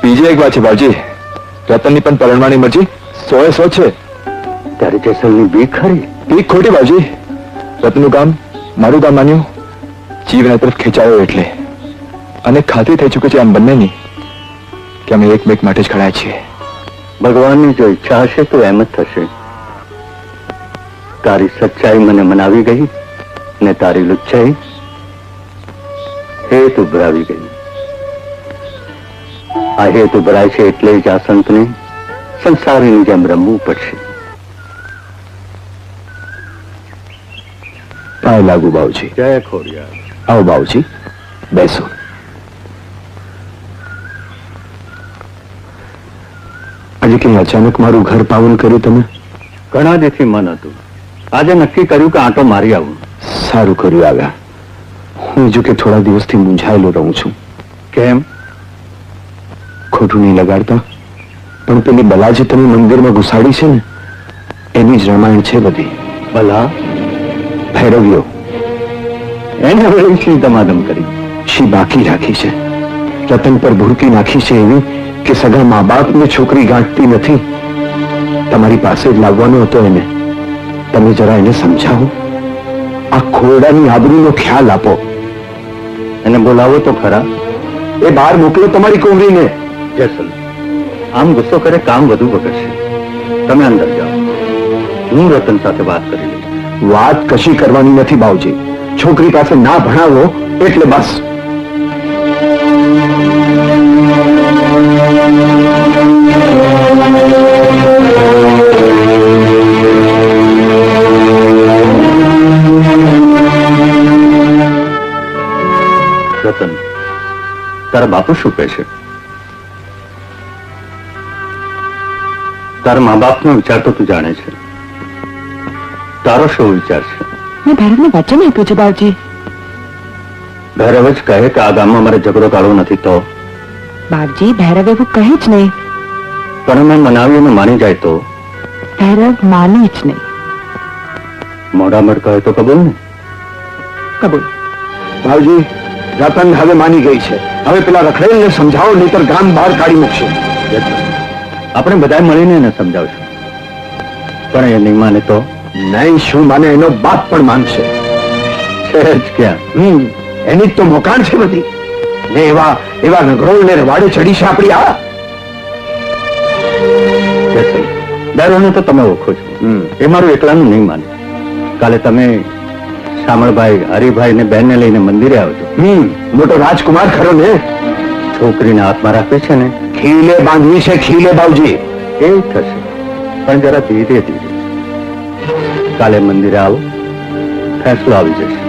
બીજી એક વાત છે બાપજી, રતનની પણ પરણવાની મરજી 100% છે. ત્યારે જેસલની બીક ખરી? બીક ખોટી બાપજી. રતનનું કામ મારું કામ માન્યું, જીવના તરફ ખેંચાયો એટલે. અને ખાતરી થઈ ચૂકી છે આમ બંનેની કે અમે એકમેક માટે જ ખડાય છીએ. ભગવાનની જો ઈચ્છા હશે તો એમ જ થશે. તારી સચ્ચાઈ મને મનાવી ગઈ ને તારી લુચ્ચાઈ હેત ઉભરાવી ગઈ. આ હેત ઉભરાય છે એટલે જ આ સંતને સંસારીની જેમ રમવું પડશે. પાય લાગુ બાઉજી. જય ખોડિયાર. આવો બાઉજી, બેસો. આજે કઈ અચાનક મારું ઘર પાવન કર્યું તમે? ઘણા દિવસથી મન હતું, આજે નક્કી કર્યું કે આંટો મારી આવું. સારું કર્યું આવ્યા. હું જો કે થોડા દિવસથી મૂંઝાયેલો રહું છું. કેમ? ખોટું નહીં લગાડતા, પણ પેલી બલા જે તમે મંદિરમાં ઘુસાડી છે ને, એની જ રામાયણ છે બધી. ભલા ભૈરવ્યો એને હવે શી ધમાધમ કરી? શી બાકી રાખી છે? રતન પર ભૂરકી નાખી છે એવી કે સગા મા બાપને છોકરી ગાંઠતી નથી. તમારી પાસે જ લાવવાનો હતો એને. તમે જરા એને સમજાવો. આ ખોરડાની આબરૂનો ખ્યાલ આપો. એને બોલાવો તો ખરા. એ બહાર મોકલો તમારી કોમરીને. જેસલ, આમ ગુસ્સો કરે કામ વધુ બગડશે. તમે અંદર જાઓ, હું રતન સાથે વાત કરી લઈશ. વાત કશી કરવાની નથી બાઉજી. છોકરી પાસે ના ભણાવો એટલે બસ. રતન, તારા બાપુ શું કહે છે? તારા મા બાપનો વિચાર તો તું જાણે છે, તારો શું વિચાર છે? મેં ભૈરવને વચન આપ્યું છે બાપજી. ભૈરવ જ કહે કે આ ગામમાં મારે ઝઘડો કાઢવો નથી તો? બાપજી, ભૈરવ એવું કહે જ નહીં. પણ મેં મનાવીને માની જાય તો? ભૈરવ માને જ નહીં. મોઢામઢ કહે તો કબૂલ ને? કબૂલ. બાઉજી, રતન હવે માની ગઈ છે. હવે પેલા રખડેલને સમજાવો, નહીતર ગામ બહાર કાઢી મૂકશે. આપણે બધા મળીને એને સમજાવશું. પણ એ નહીં માને તો? નહીં શું માને, એનો બાપ પણ માનશે. છે જ ક્યાં? એની જ તો મોકાણ છે બધી. ને એવા નગરોળ ને રવાડે ચડી છે આપણી આ. ડરોને તો તમે ઓળખો છો. એ મારું એકલાનું નહીં માને. કાલે તમે શામળભાઈ, હરિભાઈ ને બેન ને લઈને મંદિરે આવજો. મોટો રાજકુમાર ખરો ને. છોકરીને હાથમાં રાખે છે ને, ખીલે બાંધવી છે, ખીલે બાઉજી. એ થશે, પણ જરા ધીરે ધીરે. કાલે મંદિરે આવો, ફેંસલો આવી જશે.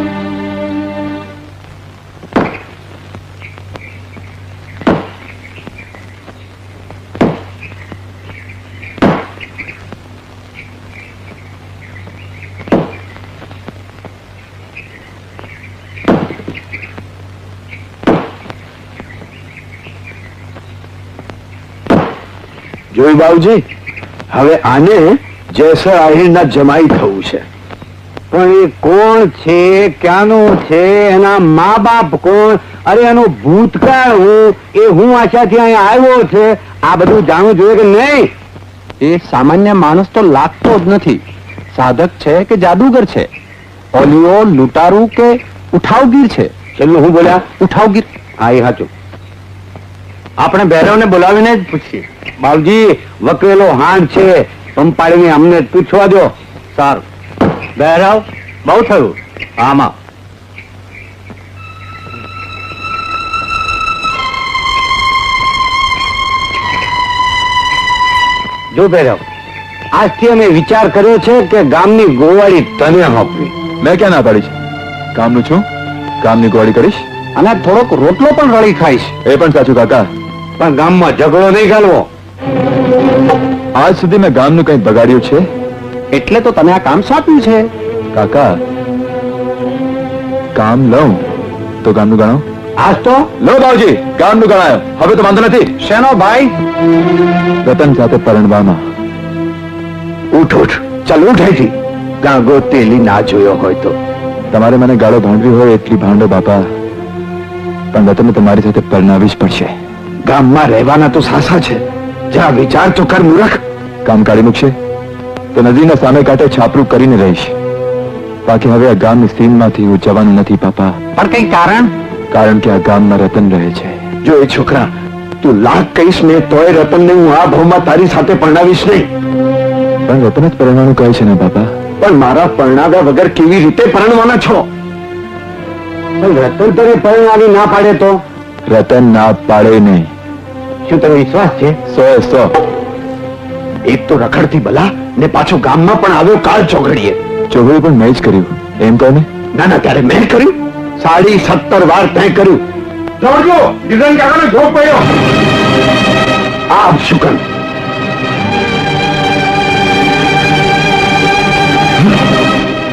જોઈ બાબુજી, હવે આને જેસર આહિરના જમાઈ થવું છે. પણ એ કોણ છે, ક્યાંનું છે, એના મા બાપ કોણ, અરે એનો ભૂતકાળ હું આશાથી અહીંયા આવ્યો છે, આ બધું જાણવું જોઈએ કે નહીં? એ સામાન્ય માણસ તો લાગતો જ નથી. સાધક છે કે જાદુગર છે, ઓલિયો લૂંટારું કે ઉઠાવગીર છે? છેલ્લું હું બોલ્યા? ઉઠાવગીર. હા, એ સાચું. આપણે ભૈરવને બોલાવીને જ પૂછીએ. બાબુજી, વકરેલો હાંડ છે, પંપાડીને અમને જ પૂછવા દો. સારું. ભૈરવ, બહુ થયું. આમાં જો ભૈરવ, આજથી અમે વિચાર કર્યો છે કે ગામની ગોવાળી તને આપવી. મેં ક્યાં ના પાડી છે? કામનું છું, કામની ગોળી કરીશ અને થોડોક રોટલો પણ રળી ખાઈશ. એ પણ સાચું કાકા. પણ ગામમાં ઝઘડો નહીં ગાલવો. આજ સુધી મેં ગામનું કંઈ બગાડ્યું છે? એટલે તો તમે આ કામ સોંપ્યું છે. કાકા, કામ લઉં તો ગામનું ગણાવ. આજ તો લો બાબુજી, ગામનું ગણાયો. હવે તો વાંધો નથી. શેનો ભાઈ? રતન સાથે પરણવામાં. ઉઠ ઉઠ, ચાલ ઉઠ અહીંથી. ગાંગો તેલી ના જોયો હોય તો. તમારે મને ગાળો ભાંડવી હોય એટલી ભાંડો બાપા, પણ રતનને તમારી સાથે પરણાવી જ પડશે. ગામમાં રહેવાના તો સાસા છે, જ્યાં વિચાર તો કર મૂર્ખ. કામ કાઢી મૂકશે તો નદીના સામે કાંઠે છાપરું કરીને રહીશ. બાકી હવે આ ગામની સીમમાંથી હું જવાનું નથી પાપા. પણ કઈ કારણ? કારણ કે આ ગામમાં રતન રહે છે. જો એ છોકરા, તું લાખ કહીશ ને તોય રતનને હું આ ભાવમાં તારી સાથે પરણાવીશ નહીં. પણ રતન જ પરણવાનું કહે છે ને બાપા. પણ મારા પરણાવ્યા વગર કેવી રીતે પરણવાના છો? પણ રતન તને પરણાવી ના પાડે તો? રતન ના પાડે નહીં. શું તને વિશ્વાસ છે? 100 એક તો રખડતી બલા ને પાછો ગામમાં પણ આવ્યો કાળ ચોઘડીએ. ચોઘડી પણ મેં જ કર્યું એમ કહો ને. ના ના, ત્યારે મેં કર્યું. 17.5 વાર તેં કર્યું. જોજો, ડિઝાઇન કાકાનો જોક પડ્યો. આ શું કર?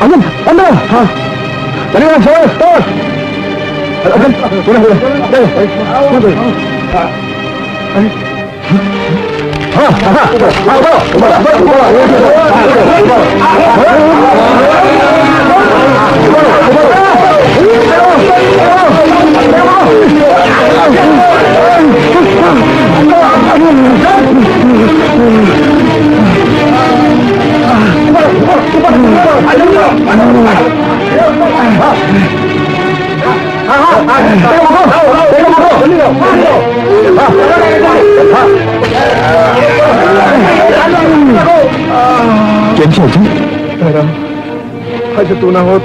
અંદર હા, તને કેમ છે? હજુ તું ના હોત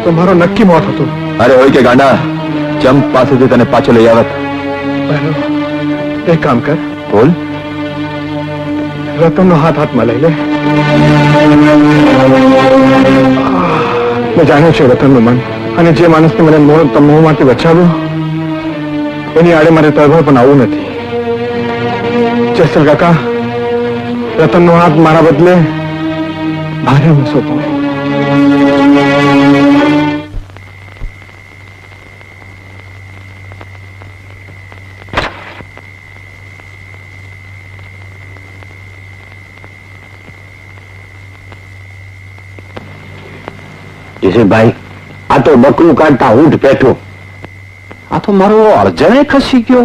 તો મારો નક્કી મોત હતું. અરે હોય કે ગાંડા, ચંપ પાસેથી તને પાછો લઈ આવત. એક કામ કર, બોલ. રતનનો હાથ હાથમાં લઈ લે. મેં જાણ્યું છે રતનનું મન, અને જે માણસને મને મોહમાંથી બચાવ્યો એની આડે મારે તરફળ પણ આવવું નથી. જેસલ કાકા, રતનનો હાથ મારા બદલે ભારે સોંપો. ભાઈ, આ તો બકરું કાઢતા ઊંટ પેઠો. આ તો મારો અર્જણે ખસી ગયો.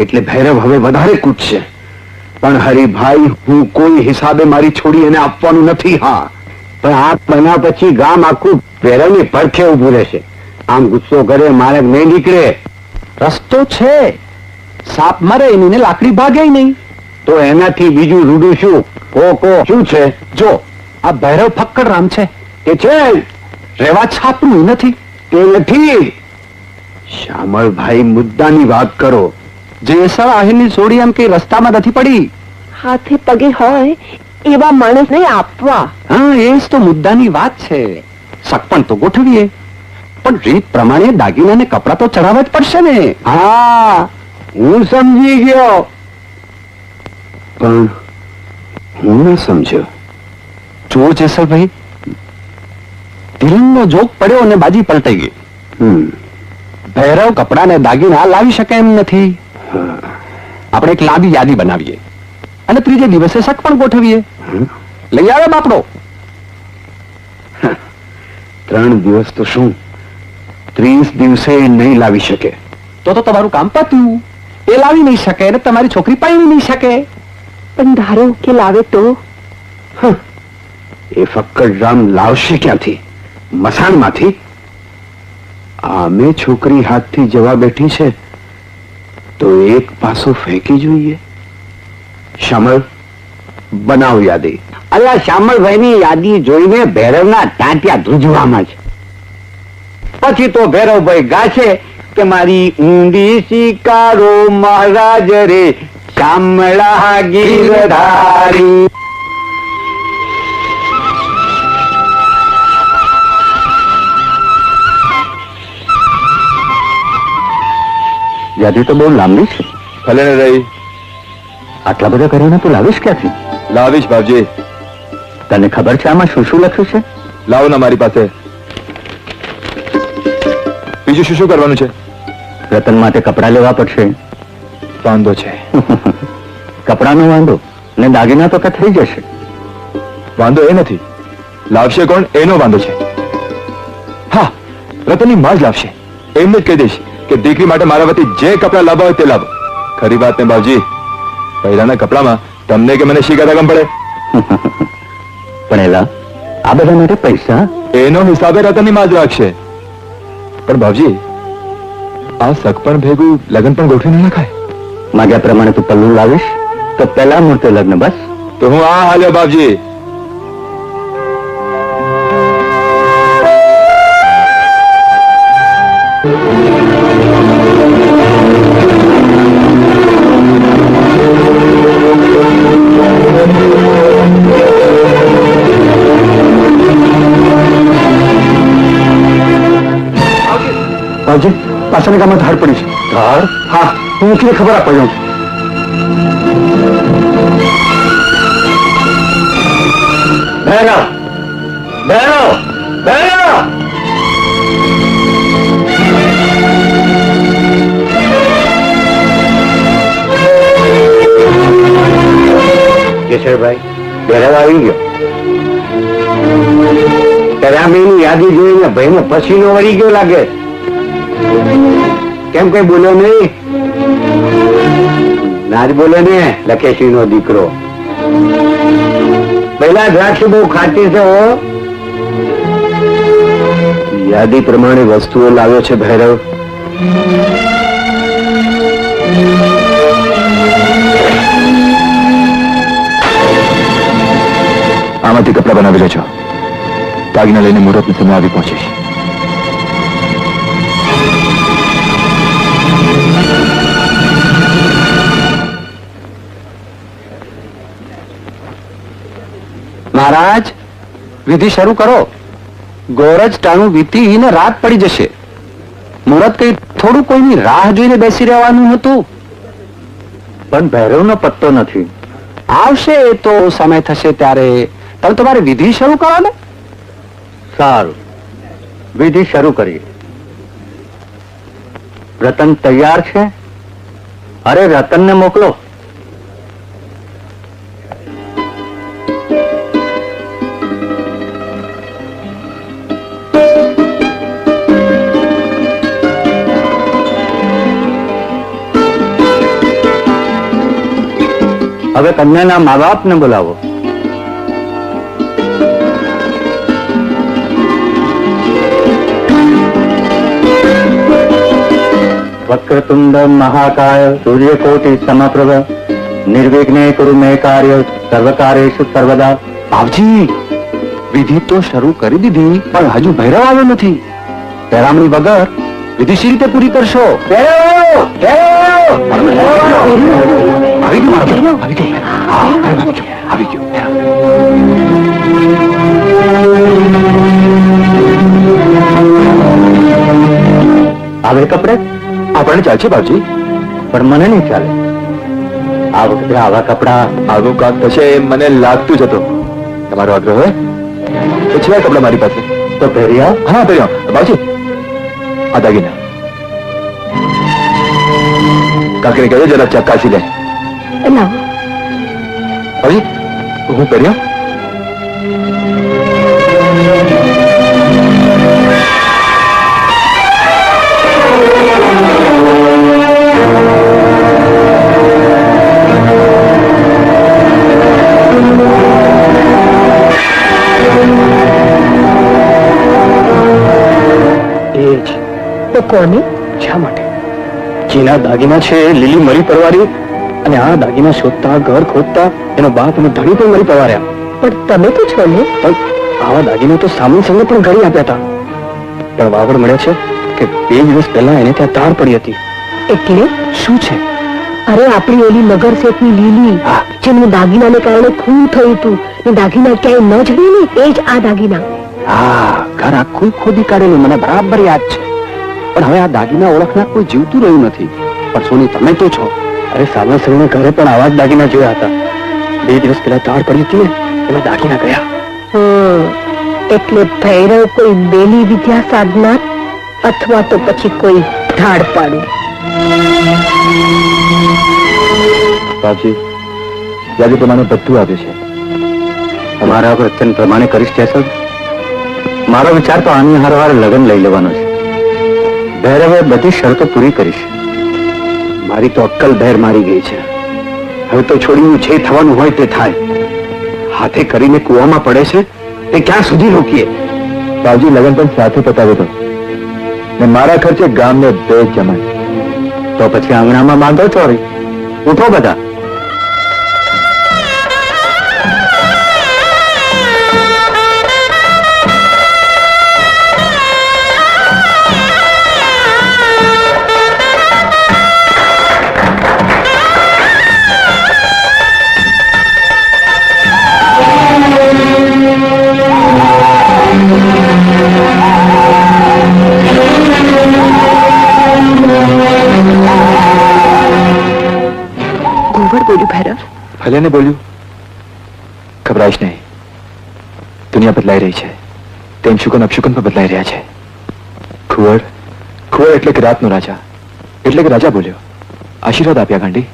એટલે ભૈરવ હવે વધારે કૂટશે. પણ હરિભાઈ, હું કોઈ હિસાબે મારી છોડી એને આપવાનું નથી. હા, પણ આ બના પછી ગામ આખું ભૈરવની પડખે ઉભું રહેશે. આમ ગુસ્સો કરે મારે નહીં નીકળે. રસ્તો છે, સાપ મરે એને લાકડી ભાગે નહીં. તો એનાથી બીજું રૂડું શું? કો શું છે? જો આ ભૈરવ ફક્કડ રામ છે. એ છે રેવા છાપરું નથી. તે નથી. શ્યામળભાઈ, મુદ્દાની વાત કરો. જેસર આહિરની છોડી એમ કે રસ્તામાં નથી પડી. હાથે પગે હોય એવા માણસને આપવા. હા, એ જ તો મુદ્દાની વાત છે. સગપણ તો ગોઠવીએ, પણ રીત પ્રમાણે દાગીના ને કપડા તો ચડાવવા જ પડશે ને. હા, હું સમજી ગયો. પણ હું ન સમજ્યો. જો જેસલભાઈ, તિલંગનો જોગ પડ્યો અને બાજી પલટાઈ ગઈ. ભૈરવ કપડા ને દાગીના લાવી શકે એમ નથી. આપણે એક લાંબી યાદી બનાવીએ અને ત્રીજે દિવસે શક પણ ગોઠવીએ. લઈ આવે બાપડો. 3 દિવસ તો શું 30 દિવસે નહીં લાવી શકે. તો તમારું કામ પત્યું. એ લાવી નહીં શકે અને તમારી છોકરી પાણી નહીં શકે. પણ ધારો કે લાવે તો? એ ફક્કડરામ લાવશે ક્યાંથી? મસાણમાંથી? આમે છોકરી હાથથી જવા બેઠી છે તો એક પાસો ફેંકી જોઈએ. શામળ, બનાવ યાદી. અલ્યા શ્યામળભાઈની યાદી જોઈને ભૈરવના ટાંટિયા ધ્રુજવામાં છે. પછી તો ભૈરવભાઈ ગાશે કે મારી ઊંડી શિકારો મહારાજ રે શામળા ગીરધારી. યાદી તો બહુ લાંબી છે. ભલે ને રહી. આટલા બધા કરીને તું લાવીશ ક્યાંથી? લાવીશ બાપજી. તને ખબર છે આમાં શું શું લખ્યું છે? લાવો ને મારી પાસે. બીજું શું શું કરવાનું છે? રતન માટે કપડા લેવા પડશે. વાંધો છે. કપડાનો વાંધો ને દાગીના તો થઈ જશે. વાંધો એ નથી, લાવશે કોણ એનો વાંધો છે. હા, રતનની માં જ લાવશે. એમને જ કહી દઈશ કે દીકરી માટે મારા વતી જે કપડા લાવવા હોય તે લાવો. ખરી વાત ને બાપજી, પહેલાના કપડામાં તમને કે મને શી કહેતા કમ પડે? પણ એલા આ બધા માટે પૈસા એનો હિસાબે રતનની માં જ રાખશે. પણ બાપજી, આ સગપણ ભેગું લગ્ન પણ ગોઠવી ન નખાય. માગ્યા પ્રમાણે તું પલ્લું લાવીશ તો પહેલા મુહૂર્તે લગ્ન. બસ તો હું આ હાલ્યો બાપજી. બાપજી, પાછળના ગામમાં ધાડ પડી છે. ધાર? હા, હું મૂકીને ખબર આપવા જાઉં છું. ભૈરવ, ભૈરવ, ભૈરવ! કેશરભાઈ, ભૈરવ આવી ગયો. તરામીની યાદી જોઈને ભાઈને પસીનો વળી ગયો લાગે. કેમ કઈ બોલ્યો નહીં? ના જ બોલે ને, લખેશી નો દીકરો. પહેલા દ્રાક્ષ બહુ ખાટી છે હો. યાદી પ્રમાણે વસ્તુઓ લાવ્યો છે ભૈરવ. આમાંથી કપડા બનાવી લેજો. દાગીના લઈને મુહૂર્તની સમય આવી પહોંચીશ. મહારાજ, વિધિ શરૂ કરો. ગોરજ ટાણું વીતીને રાત પડી જશે. મુહૂર્ત કઈ થોડું કોઈની રાહ જોઈને બેસી રહેવાનું હતું. પણ ભૈરવનો પત્તો નથી. આવશે એ તો સમય થશે ત્યારે. તમે તમારે વિધિ શરૂ કરો ને. સારું, વિધિ શરૂ કરીએ. રતન તૈયાર છે? અરે રતનને મોકલો. હવે કન્યાના મા બાપને બોલાવો. વક્રતુંડ મહાકાય સૂર્યકોટિ સમપ્રભ નિર્વિઘ્ને કુરુ મે કાર્ય સર્વકાર્યેષુ સર્વદા. બાપજી, વિધિ તો શરૂ કરી દીધી પણ હજુ ભૈરવ આવ્યો નથી. પહેરામણી વગર વિધિ શી રીતે પૂરી કરશો? આવી ગયો. આવે કપડે આપણને ચાલશે બાપજી, પણ મને નહીં ચાલે. આ વખતે આવા કપડા આવું કામ થશે એમ મને લાગતું જ હતું. તમારો આગ્રહ હોય તો છે કપડા મારી પાસે. તો પહેર્યા. હા પહેર્યા. બાપજી, આ દાગીના કાકીને કહેજો જરા ચકાસી લે. લાવો. અરે હું કર્યા તો કોને? શા માટે? જેના દાગીના છે એ લીલી મરી પરવારી, અને આ દાગીના શોધતા ઘર ખોદતા એનો બાપ અને ધણી પણ મરી પરવાર્યા. પણ તમે તો છો ને? પણ આવા દાગીના તો સામાન સંગે પણ ઘડી આપ્યા હતા. પણ વાવડ મળે છે કે 2 દિવસ પહેલા એને ત્યાં તાર પડી હતી. એટલે શું છે? અરે આપણી ઓલી નગર શેઠની લીલી, જેનું દાગીનાને કારણે ખૂન થયું હતું, ને દાગીના ક્યાંય ન જડે ને, એ જ આ દાગીના. હા, ઘર આખું ખોદી કાઢેલું મને બરાબર યાદ છે. પણ હવે આ દાગીના ઓળખનાર કોઈ જીવતું રહ્યું નથી. પણ સોની, તમે તો છો. અરે સાવરસરીને ઘરે પણ આવા જ દાગીના જોયા હતા. 2 દિવસ પહેલા તાર પડી હતી ને, એમાં દાગીના ગયા. એટલે ભૈરવ કોઈ બેલી વિદ્યા સાધનાર, અથવા તો પછી કોઈ ધાડ પાડું. બાપજી, યાદી પ્રમાણે બધું આવે છે. અમારા વચન પ્રમાણે કરીશ જય સાહેબ. મારો વિચાર તો આની હારવાર લગ્ન લઈ લેવાનો છે. ભૈરવે બધી શરતો પૂરી કરીશ. મારી તો અક્કલ બહેર મારી ગઈ છે. હવે તો છોડીનું જે થવાનું હોય તે થાય. હાથે કરીને કૂવામાં પડે છે તે ક્યાં સુધી રોકીએ? બાપજી, લગ્ન પણ સાથે પતાવી દો ને મારા ખર્ચે ગામને 2 જમાય. તો પછી આંગણામાં માંગો ચોરી. ઉઠો બધા. ભલે ને બોલ્યું. ઘબરાઈશ નહીં. દુનિયા બદલાઈ રહી છે, તેમ શુકન અપશુકન પણ બદલાઈ રહ્યા છે. ખુવડ ખુવડ એટલે કે રાતનો રાજા, એટલે કે રાજા બોલ્યો. આશીર્વાદ આપ્યા ગાંડી.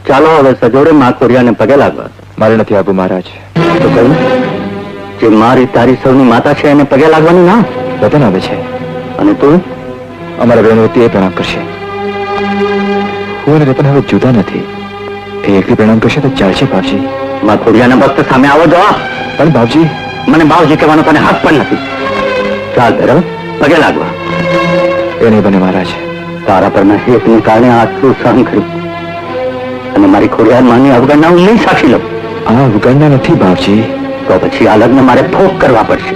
ચાલો હવે સજોડે માં ખોડિયાને પગે લાગવા. મારે નથી આબુ મહારાજ. તો કહ્યું જે મારી તારી સૌની માતા છે એને પગે લાગવાની ના. વતન આવે છે અને તું અમારા બહેનવતી એ પ્રણામ કરશે. હું અને રતન હવે જુદા નથી. એ એકલી પ્રણામ કરશે તો ચાલશે. બાપજી, માં ખોડિયાના ભક્ત સામે આવો જવા. પણ બાપજી, મને બાપજી કહેવાનો તને હક પણ નથી. ચાલ ભૈરવ, પગે લાગવા. એ નહીં બને મહારાજ. તારા પરના હેતને કારણે આટલું સહન કર્યું અને મારી ખોડિયાર માની અવગણના હું નહીં સાક્ષી લઉં. આ અવગણના નથી બાપજી. તો પછી આ લગ્ન મારે ફોક કરવા પડશે.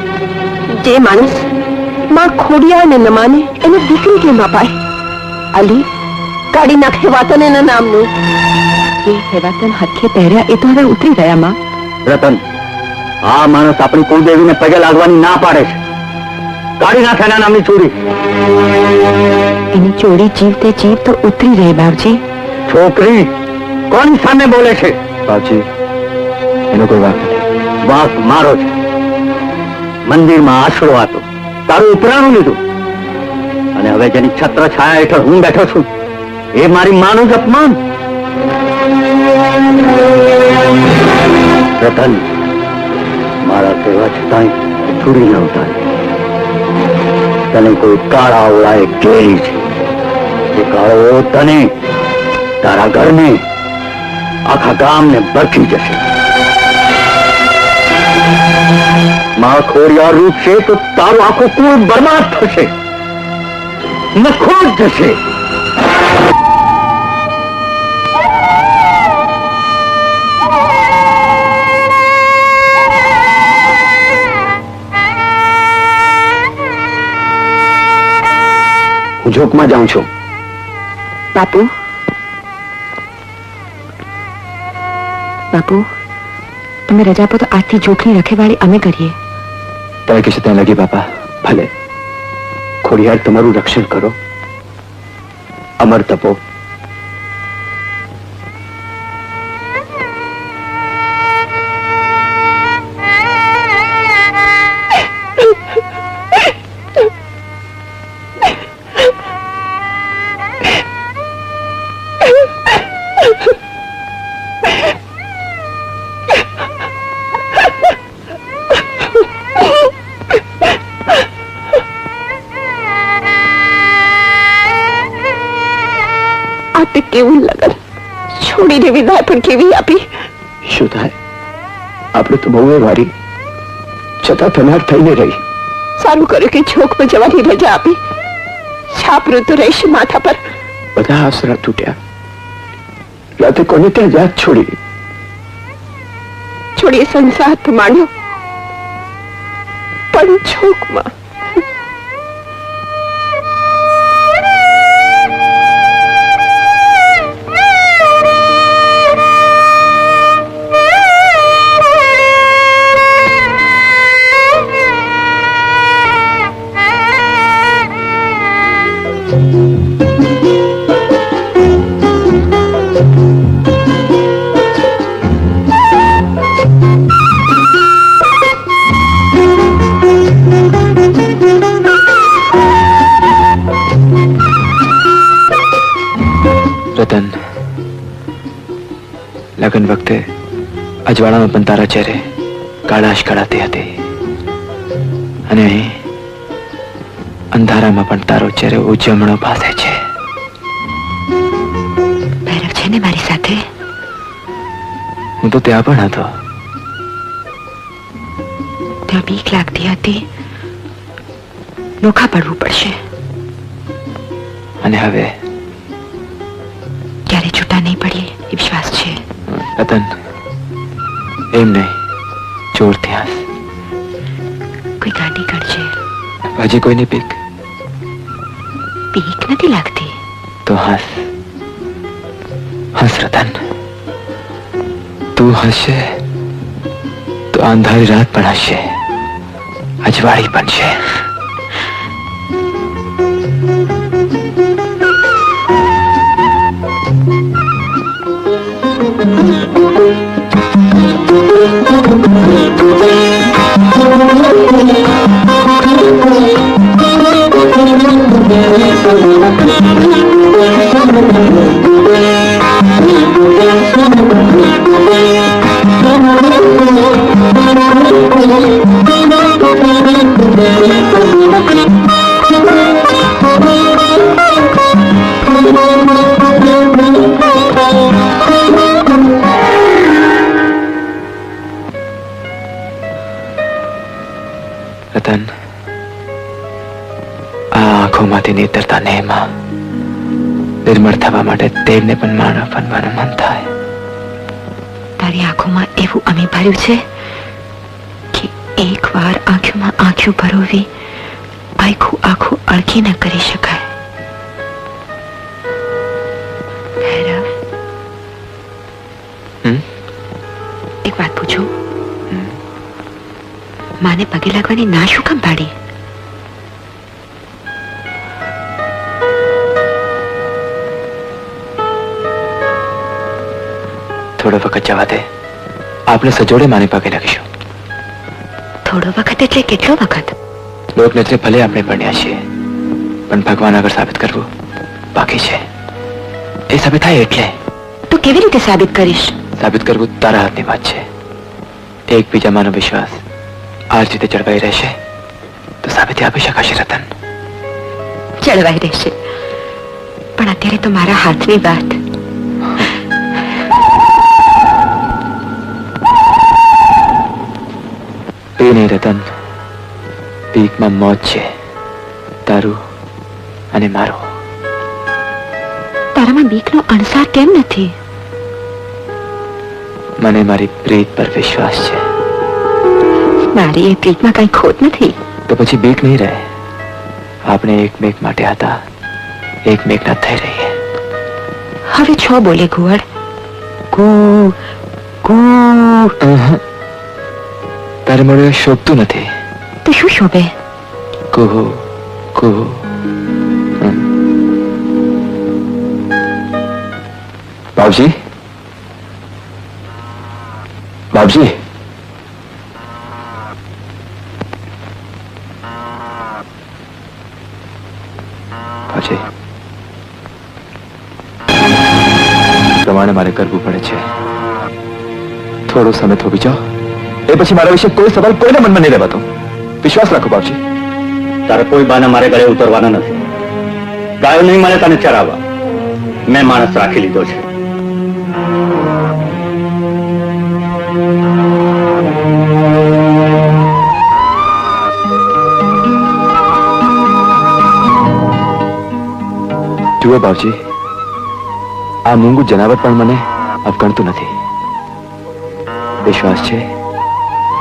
જે માણસ માં ખોડિયાને ન માને એને દીકરી કેમ અપાય? અલી, કાઢી નાખે વાતન એના નામનું. એ હેવાતન હરખે પહેર્યા એ તો હવે ઉતરી ગયા. માં રતન, આ માણસ આપણી કુળદેવીને પગે લાગવાની ના પાડે છે. કાઢી નાખે એના નામની ચોરી. એની ચોરી જીવતે જીવ તો ઉતરી રહે બાપજી. છોકરી કોની સામે બોલે છે? બાપજી, એનો કોઈ વાત નથી. વાંક મારો છે. મંદિરમાં આશરો હતો, તારું ઉપરાણું લીધું, અને હવે જેની છત્ર છાયા હેઠળ હું બેઠો છું એ મારી માનું જ અપમાન. રતન, મારા કહેવા છતાંય છોડી ન ઉતારે. તને કોઈ કાળા ઓળાએ ઘેરી છે. એ કાળો તને, તારા ઘરને, આખા ગામને બરકી જશે. માં ખોડિયાર રૂપ છે તો તારું આખું કુળ બરબાદ થશે, નખોટ જશે. હું જોકમાં જાઉં છું. બાપુ, બાપુ, તમે રજા પર તો આજથી જોખની રખેવાળી અમે કરીએ. તમે કહેશો ત્યાં લગી બાપા. ભલે. ખોડિયાર તમારું રક્ષણ કરો, અમર તપો. તે કેવું લગન, છોડીને વિદાય પણ કેવી આપી. શું થાય? આપણે તો બહુ વારી છતાં થનાર થઈને રહી. સારું કર્યું કે છોકમાં જવાની રજા આપી. છાપરું તો રહેશે માથા પર. બધા આસરા તૂટ્યા. રાતે કોને ત્યાં જાત છોડી? છોડીએ સંસાર તો માંડ્યો, પણ છોકમાં રતન, લગ્ન વખતે અજવાળામાં પણ તારા ચહેરે કાળાશ કળાતી હતી અને અહીં અંધારામાં પણ તારો ચહેરો ઉજ્જમણો ભાસે છે. ભૈરવ છે ને મારી સાથે? હું તો ત્યાં પણ હતો. ત્યાં બીક લાગતી હતી. નોખા પડવું પડશે. અને હવે ક્યારે છૂટા નહીં પડીએ એ વિશ્વાસ છે. રતન, એમ નહીં, જોરથી હાસ. કોઈ ગાંડી કરશે. હજી કોઈની બીક? બીક નથી લાગતી. તો હાસ, હસ રતન. તું હસશે તો અંધારી રાત પણ હસશે, અજવાળી બનશે. રતન, આ આંખોમાંથી નીતરતા નેહમાં નિર્મળ થવા માટે તેડને પણ માનવ બનવાનું મન થાય. તારી આંખોમાં એવું અમી ભર્યું છે કે એકવાર આંખોમાં આંખો ભરોવી આખું આખું અળખી ન કરી શકાય. ભૈરવ, એક વાત પૂછું? માને પગે લાગવાની ના શું કામ પાડી? થોડો વખત જવા દે, આપણે સજોડે માને પગે લાગીશું. થોડો વખત એટલે કેટલો વખત? લોક નજરે ભલે આપણે ભણ્યા છીએ, પણ ભગવાન આગળ સાબિત કરવું બાકી છે. એ સાબિત થાય એટલે. તું કેવી રીતે સાબિત કરીશ? સાબિત કરવું તારા હાથની વાત છે. એકબીજામાંનો વિશ્વાસ આ જ રીતે જળવાઈ રહેશે તો સાબિતી આપી શકાશે. રતન, જળવાઈ રહેશે, પણ અત્યારે તો મારા હાથની વાત. એ નહીં રતન, પીકમાં મોત છે, તારું અને મારો. તારામાં બીકનો અણસાર કેમ નથી? મને મારી પ્રીત પર વિશ્વાસ છે. મારી એ પ્રીતમાં કઈ ખોટ નથી. તો પછી બીક નહીં રહે. આપણે એકમેક માટે હતા, એકમેકના થઈ રહીએ. હવે છો બોલે ઘુવડ. તારે મળ્યો શોભતું નથી. તો શું શોભે? કુહુ કુહુ. બાપજી, બાપજી, બાપજી, પ્રમાણે મારે કરવું પડે છે. થોડો સમય થોભી જાઓ, એ પછી મારા વિશે કોઈ સવાલ કોઈને મનમાં નહીં રહેવાતો. વિશ્વાસ રાખો બાપજી. તારે કોઈ બાના મારે ગળે ઉતરવાના નથી. ગાયો નહીં મારે તને ચરાવવા. મેં માણસ રાખી લીધો છે. જુઓ બાપજી, આ મૂંગું જનાવર પણ મને અવગણતું નથી. વિશ્વાસ છે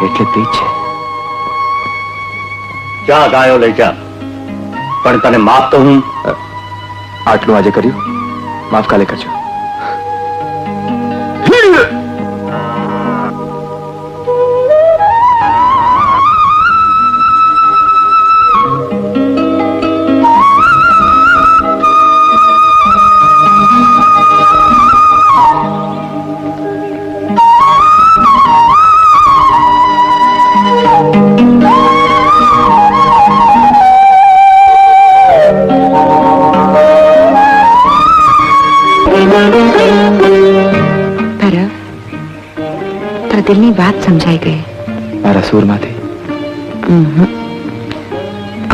એટલે તે જ છે. જા ગાયો લઈ જા, પણ તને માફ તો હું. આટલું આજે કર્યું, માફ કાલે કરજો. દિલની વાત સમજાઈ ગઈ. મારા સૂરમાંથી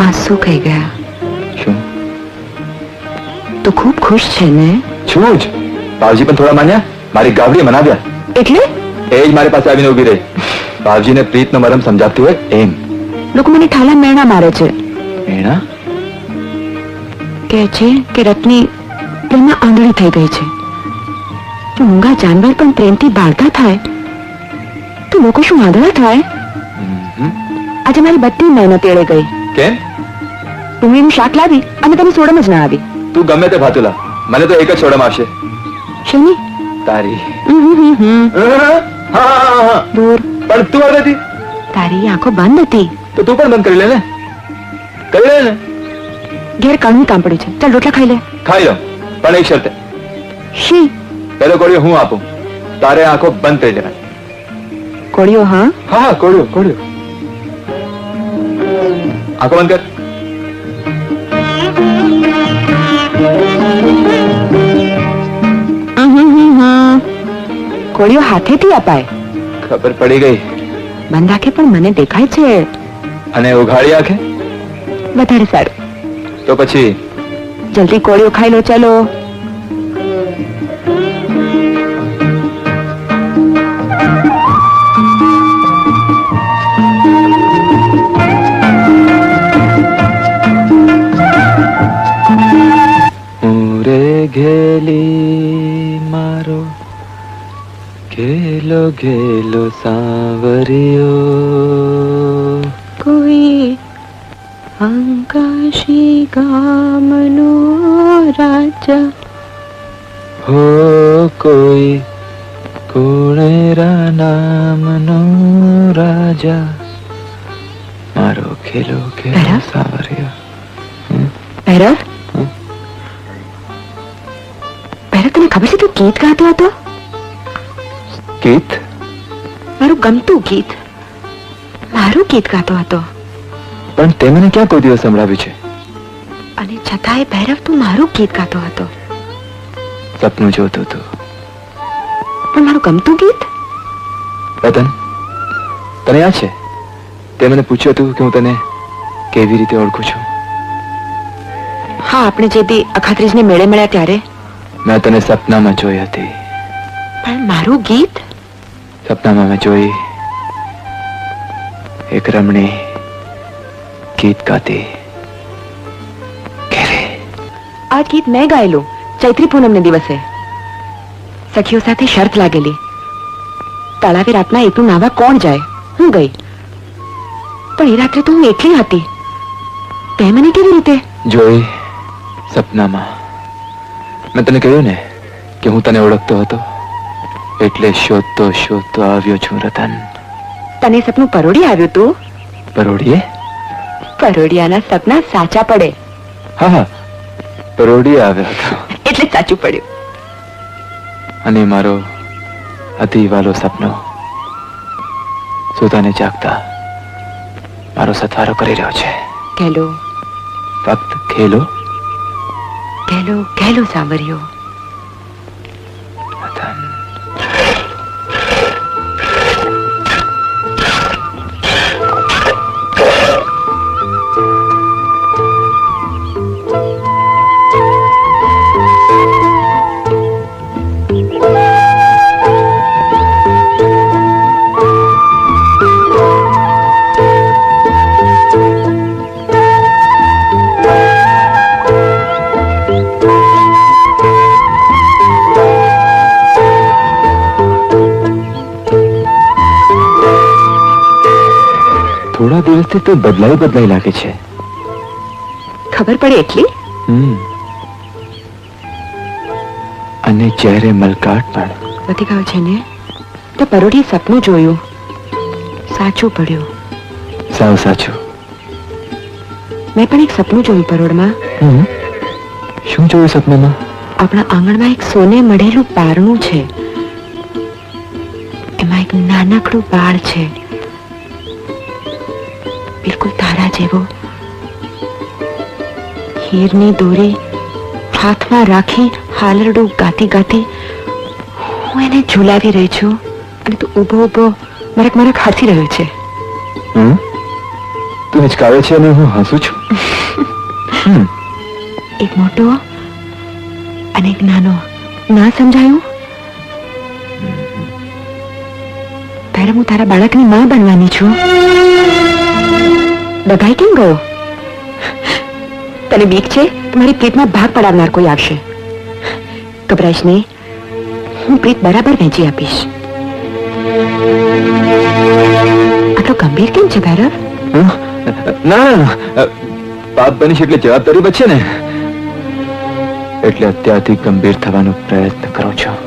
આંસુ કહી ગયા. શું તો ખૂબ ખુશ છે ને? છું જ. બાવજી પણ થોડા માન્યા, મારી ગાવડી મનાવ્યા. એટલે એ જ મારી પાસે આવીને ઉભી રહી. બાવજીને પ્રીતનો મરમ સમજાવતી હોય એમ. લોકો મને ઠાલા મેણા મારે છે. મેણા? કહે છે કે રત્ની પ્રેમમાં આંધળી થઈ ગઈ છે. જો મૂંગા જાનવર પણ પ્રેમથી બાળતા થાય તો લોકો શું આંધળા થાય? આજે મારી બધી મહેનત એળે ગઈ. કેમ? ડુંગળીનું શાક લાવી અને તમે સોડમ જ ના આવી. તું ગમે તે ભાતુલા, મને તો એક જ સોડમ આવશે. શેની? તારી. દૂર. પણ તું આવી હતી. તારી આંખો બંધ હતી તો તું પણ બંધ કરી લે ને. કરી લે ને. ઘેર કામનું કામ પડ્યું છે. ચાલ રોટલા ખાઈ લે. ખાઈ લો, પણ એક શરતે. શી? પેલો કોળિયો હું આપું, તારે આંખો બંધ કરી લેવાની. કોળિયો? હા હા, કોળિયો કોળિયો. આંખો બંધ કર. કોળિયો હાથેથી અપાય. ખબર પડી ગઈ. બંધ આંખે પણ મને દેખાય છે. અને ઉઘાડી આંખે? વધારે સારું. તો પછી જલ્દી કોળિયો ખાઈ લો. ચલો. ઘેલી મારો ઘેલો ઘેલો સાવરિયો, કોઈ અંકાશી ગામનો રાજા, હો કોઈ કુણેરા નામનો રાજા, મારો ઘેલો ઘેલો સાવરિયો. ભૈરવ, તને ખબર છે તું ગીત ગાતો હતો? ગીત? મારું ગમતું ગીત, મારું ગીત ગાતો હતો. પણ તે મને ક્યાં કોઈ દિવસ સંભળાવ્યું છે? અને છતાંય ભૈરવ તું મારું ગીત ગાતો હતો. સપનું જોતો હતો. પણ મારું ગમતું ગીત? રતન, તને યાદ છે તે મને પૂછ્યું હતું કે હું તને કેવી રીતે ઓળખું છું? હા, આપણે જે દી અખાત્રીજને મેળે મળ્યા ત્યારે મેં તને સપનામાં જોઈ હતી. પણ મારું ગીત? સપનામાં મેં જોઈ એક રમણી ગીત ગાતી. આ ગીત મેં ગાયેલું ચૈત્રી પૂનમને દિવસે. સખીઓ સાથે શરત લાગેલી, તળાવે રાતના એકલું નાવા કોણ જાય? હું ગઈ. પણ એ રાત્રે તો હું એકલી હતી. તે મને કેવી રીતે જોઈ? સપનામાં. મેં તને કહ્યું ને કે હું તને ઓળખતો હતો, એટલે શોધતો શોધતો આવ્યો છું રતન. તને સપનું પરોડી આવ્યું તું? પરોડીએ? પરોડિયાના સપના સાચા પડે. હા હા, પરોડીએ આવ્યો હતો. એટલે સાચું પડ્યું. અને મારો અતિ વાલો સપનો સુતાને જાગતા મારો સથવારો કરી રહ્યો છે. ખેલો, ફક્ત ખેલો. ખેલો ખેલો સાંભળ્યો. થોડા દિવસથી તો બદલાઈ લાગે છે. ખબર પડે એટલી? અને ચહેરે મલકાટ પણ. વધી ગયો છે ને? તો પરોઢી સપનું જોયું, સાચું પડ્યું. સાવ સાચું. મેં પણ એક સપનું જોયું પરોઢમાં. શું જોયું સપનામાં? આપણા આંગણમાં એક સોને મળેલું પારણું છે. એમાં એક નાનકડું બાળ છે, બિલકુલ તારા જેવો. હીરની દોરી હાથમાં રાખી હાલરડું ગાતી ગાતી હું એને ઝુલાવી રહી છું અને તું ઊભો ઊભો મરક હસી રહ્યો છે. તું હિચકાવે છે અને હું હસું છું. એક મોટો અને એક નાનો. ના સમજાયું? પહેલા હું તારા બાળકની માં બનવાની છું. દગાઈ કેમ ગયો? તને બીક છે મારી પ્રીતમાં ભાગ પડાવનાર કોઈ આવશે? ગભરાઈશ નહીં, હું પ્રીત બરાબર વહેંચી આપીશ. આટલો ગંભીર કેમ છે ભૈરવ? ના, બાપ બનીશ એટલે જવાબદારી બચશે ને, એટલે અત્યારથી ગંભીર થવાનો પ્રયત્ન કરું છું.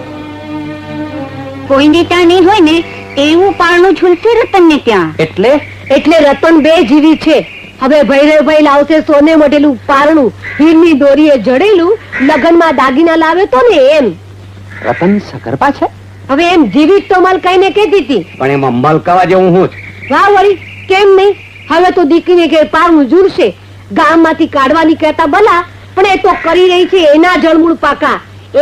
કોઈને ત્યાં નહીં હોય ને એવું પારણું ઝૂલશે રતનને ત્યાં. એટલે રતન બે જીવી છે. હવે ભૈરવભાઈ લાવશે સોને મઢેલું પારણું, હીરની દોરીએ જડેલું, લગનમાં દાગીના લાવે તો ને એમ. રતન સગર્ભા છે? હવે એમ જીવી તો મલકાઈને કહેતી હતી. પણ એમાં મલકાવા જેવું હું જ. વાહ વળી, કેમ નહીં? હવે તો દીકરીને ઘેર પારણું ઝૂલશે. ગામમાંથી કાઢવાની કહેતા ભલા, પણ એ તો કરી રહી છે એના જળમૂળ પાકા.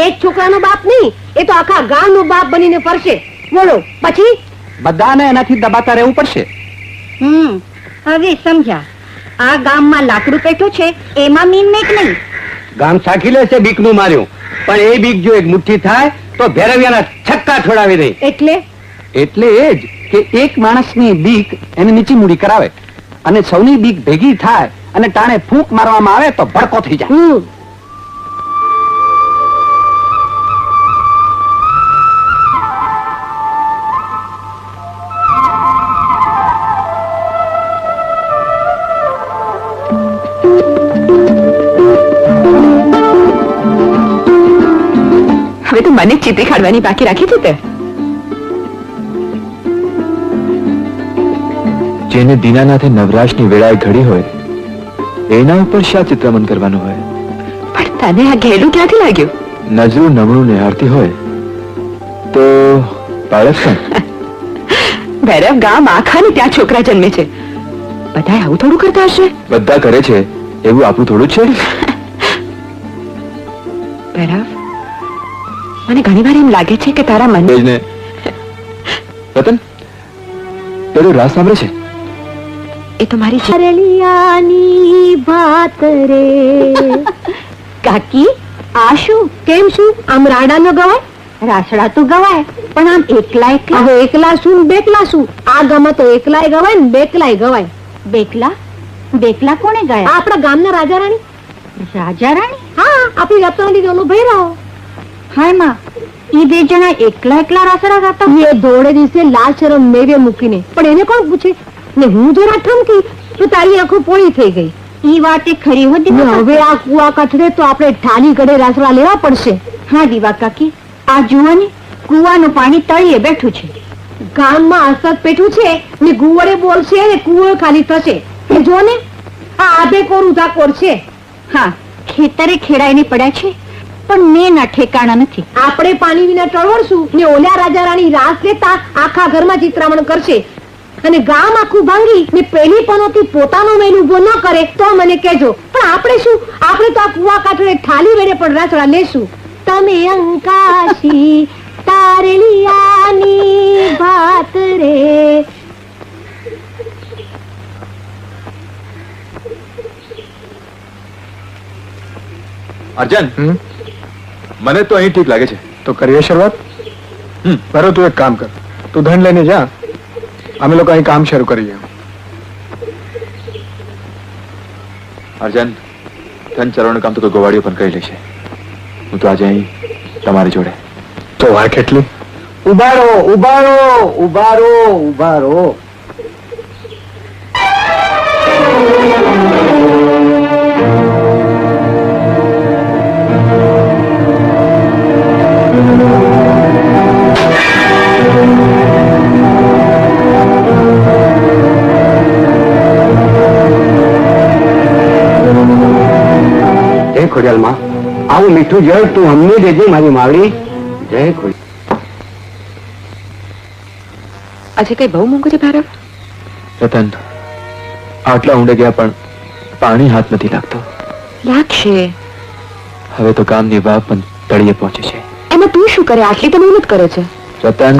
એક છોકરાનો બાપ નહીં, એ તો આખા ગામનો બાપ બનીને ફરશે. બોલો પછી? બધાને એનાથી દબાતા રહેવું પડશે. હવે સમજ્યા. આ ગામમાં લાકડું પેટું છે એમાં મીન મેક નહીં. ગામ સાખી લેશે બીકનું માર્યું, પણ એ બીક જો એક મુઠ્ઠી થાય તો ભેરવિયાના છક્કા છોડાવી દે. એટલે એ જ કે એક માણસની બીક એને નીચી મૂડી કરાવે અને સૌની બીક ભેગી થાય અને ટાણે ફૂંક મારવામાં આવે તો ભડકો થઈ જાય. હવે તો મને ચીતરી કાઢવાની બાકી રાખી છે તે. જેને દીનાનાથે નવરાશની વેળાએ ઘડી હોય એના ઉપર શા ચિત્રમન કરવાનું હોય? પણ તને આ ઘેલું ક્યાંથી લાગ્યું? નજરું નમણું નિહાળતી હોય તો બાળક પણ. ભૈરવ ગામ આખાને ત્યાં છોકરા જન્મે છે. બધા આવું થોડું કરતા હશે? બધા કરે છે એવું આપણું થોડું જ છે. ભૈરવ, મને ઘણી વાર એમ લાગે છે કે તારા મન ને રતન પેલું રાસ સાંભળે છે? એ તો મારી ચરલિયાની વાત રે. કાકી આ શું? કેમ શું? આમ રાડા ન ગવાય? રાસડા તો ગવાય, પણ આમ એકલા એકલા. હવે એકલા શું બેકલા શું? આ ગામમાં તો એકલાય ગવાય ને બેકલાય ગવાય. બેકલા કોને ગયા? આપણા ગામના રાજા રાણી. રાજા રાણી? હા, આપણી રતનડી નો ભૈરવ. હા માં, ઈ બે જણા એકલા એકલા રાસડા ગાતા. એ ધોળે દિવસે લાલ શરમ મેવે મૂકીને. પણ એને કોણ પૂછે? ને હું જરા ઠમકી તો તારી આંખો પોળી થઈ ગઈ. ઈ વાત એ ખરી હતી. હવે આ કુવા કઠડે તો આપણે ઠાલી ગળે રાસડા લેવા પડશે. હા દીવા કાકી, આ જુઓ ને કુવાનું પાણી તળિયે બેઠું છે. ગામમાં અસત પેઠું છે ને ગુવડે બોલશે ને કુવો ખાલી થશે. એ જો ને આ આબે કોરું ધાકોર છે. હા, ખેતરે ખેડાઈને પડ્યા છે પણ મેના ઠેકાણા નથી. આપણે પાણી વિના ટળવળશું ને ઓલ્યા રાજા રાણી રાસ લેતા આખા ઘરમાં ચિત્રામણ કરશે અને ગામ આખું ભાંગી ને પેલી પનોતી પોતાનો મેલ ઉભો ન કરે તો મને કહેજો. પણ આપણે શું? આપણે તો આ કુવા કાંઠે ઠાલી વેડે પણ રાસડા લેશું. તમે અંકાશી તારલિયાની વાત રે. અર્જન, મને તો અહીં ઠીક લાગે છે. તો કરીએ શરૂઆત. બરો તું એક કામ કર, તું ધન લઈને જા, અમે લોકો અહીં કામ શરૂ કરીએ. અર્જન, ધન ચરવાનું કામ તો કોઈ ગોવાળીઓ પણ કરી લેશે. હું તો આજે અહીં તમારી જોડે. તો વાર કેટલી? ઉભારો ઉભારો ઉભારો ઉભારો. ખોડિયાલમાં આવું મીઠું જળ તું અમને દેજે મારી માવડી. જય ખોડિયાલ. આજે કઈ બહુ મોંઘું છે ભાર્ગવ? રતન, આટલા ઊંડે ગયા પણ પાણી હાથ નથી લાગતો. લાગશે. હવે તો કામની વાવ પણ તળિયે પહોંચે છે. એમાં તું શું કરે? આટલી તો મહેનત કરે છે. રતન,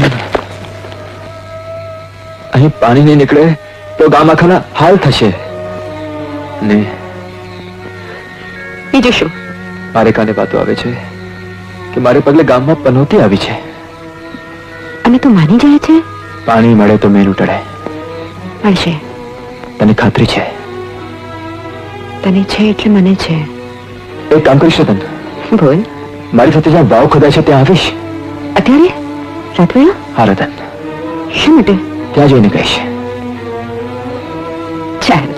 અહીં પાણી નહીં નીકળે તો ગામ આખાના હાલ થશે. ને બીજું શું? મારે કાને વાતો આવે છે કે મારે પગલે ગામમાં પનોતી આવી છે. અને તું માની જાય છે? પાણી મળે તો મેલું ટળે. મળશે. તને ખાતરી છે? તને છે એટલે મને છે. એક કામ કરીશ રતન, બોલ. મારી સાથે જ્યાં વાવ ખોદાય છે ત્યાં આવીશ. અત્યારે? રાતવેળા? હા રતન, શા માટે? ત્યાં જઈને કહીશ. ચાલ.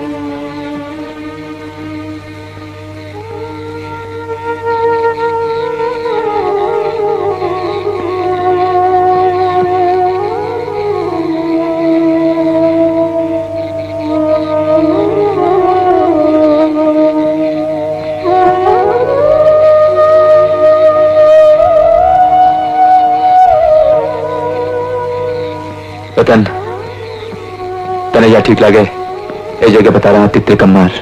रतन, तने જ્યાં ઠીક લાગે એ જગ્યા બતા રહા હતી ત્રિકમાર.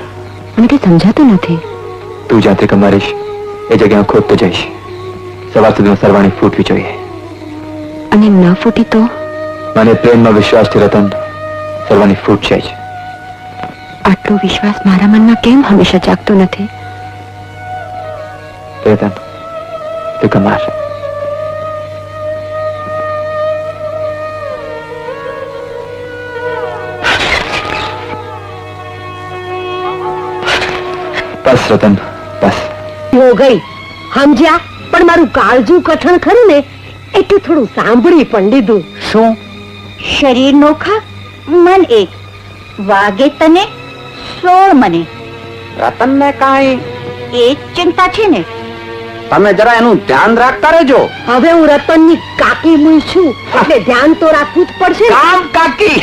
મને કઈ સમજાતું નથી. તું જ્યાં ત્રિકમારીશ એ જગ્યા ખોદતો જઈશ. સવાર સુધીમાં સરવાણી ફૂટવી જોઈએ. અને ન ફૂટી તો? મને પ્રેમમાં વિશ્વાસ છે રતન, સરવાણી ફૂટશે જ. આટલો વિશ્વાસ મારા મનમાં કેમ હંમેશા જાગતો નથી? રતન, ત્રિકમાર. બસ રતન, બસ. હો ગઈ સમજ્યા, પણ મારું કાળજું કઠણ ખરું ને એટલે થોડું સાંભળી પણ લીધું. શું? શરીર નોખા મન એક, વાગે તને 16 મને. રતન ને કાંઈ એ જ ચિંતા છે ને. તમે જરા એનું ધ્યાન રાખતા રહેજો. હવે હું રતનની કાકી મુઈ છું એટલે ધ્યાન તો રાખવું જ પડશે ને. કામ કાકી.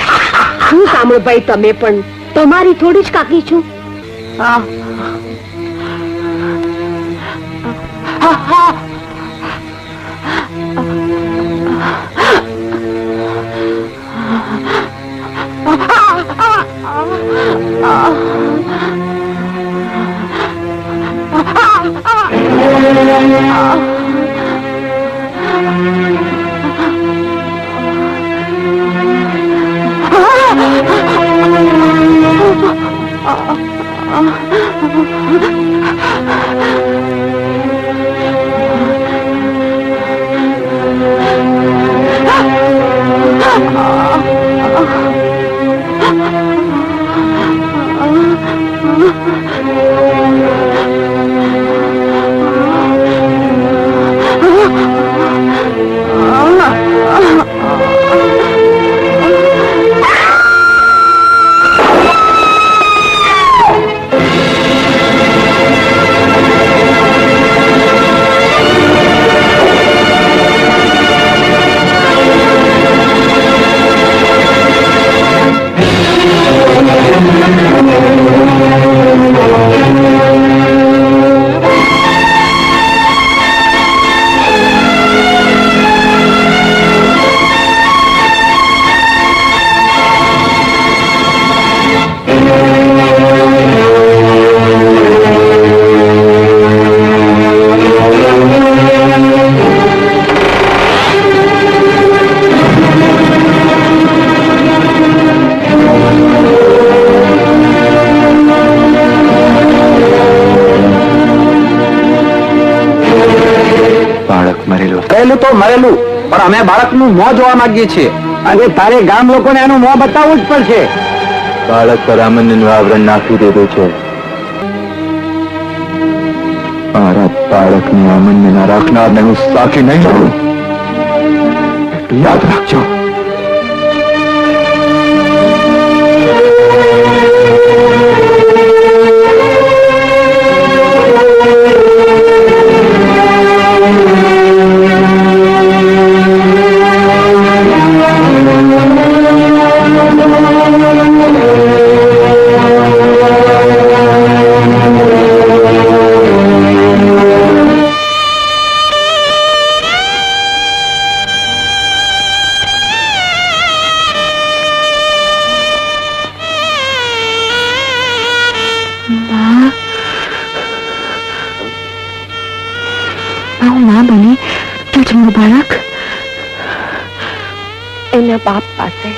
શું સાંભળભાઈ, તમે પણ તમારી થોડી જ કાકી છું. મરેલું તો મરેલું, પણ અમે બાળકનું મોં જોવા માંગીએ છીએ અને તારે ગામ લોકોને એનું મોં બતાવવું જ પડશે. બાળક પર આમંત્રણનું આવરણ નાખી દીધું છે. મારા બાળકને આમંત્રણ ના રાખનારને હું સાખી નહીં લઉં. યાદ રાખજો. બાળક એના બાપ પાસે.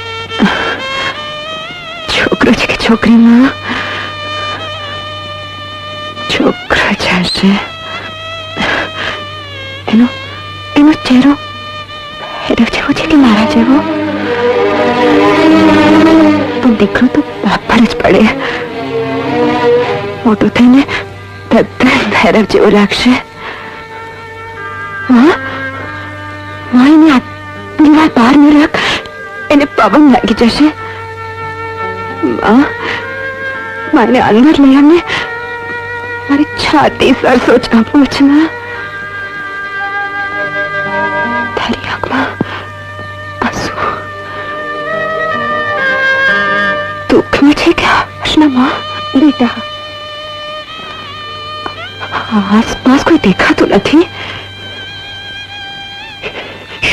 છોકરો છે કે છોકરીમાં? છોકરો જ હશે. એનો ચહેરો ભૈરવ જેવો છે કે મારા જેવો? તો દીકરો તો બાપ પર જ પડે. મોટું થઈને તદ્દન ભૈરવ જેવો લાગશે. એને આ દીવાલ બહાર ન રાખ, એને પવન લાગી જશે. મને અંદર લઈ આવીને મારી છાતી સરસો ચાંપવું છે. તારી આંખમાં આંસુ દુઃખમાં છે કે હર્ષનામાં? બેટા, આસપાસ કોઈ દેખાતું નથી.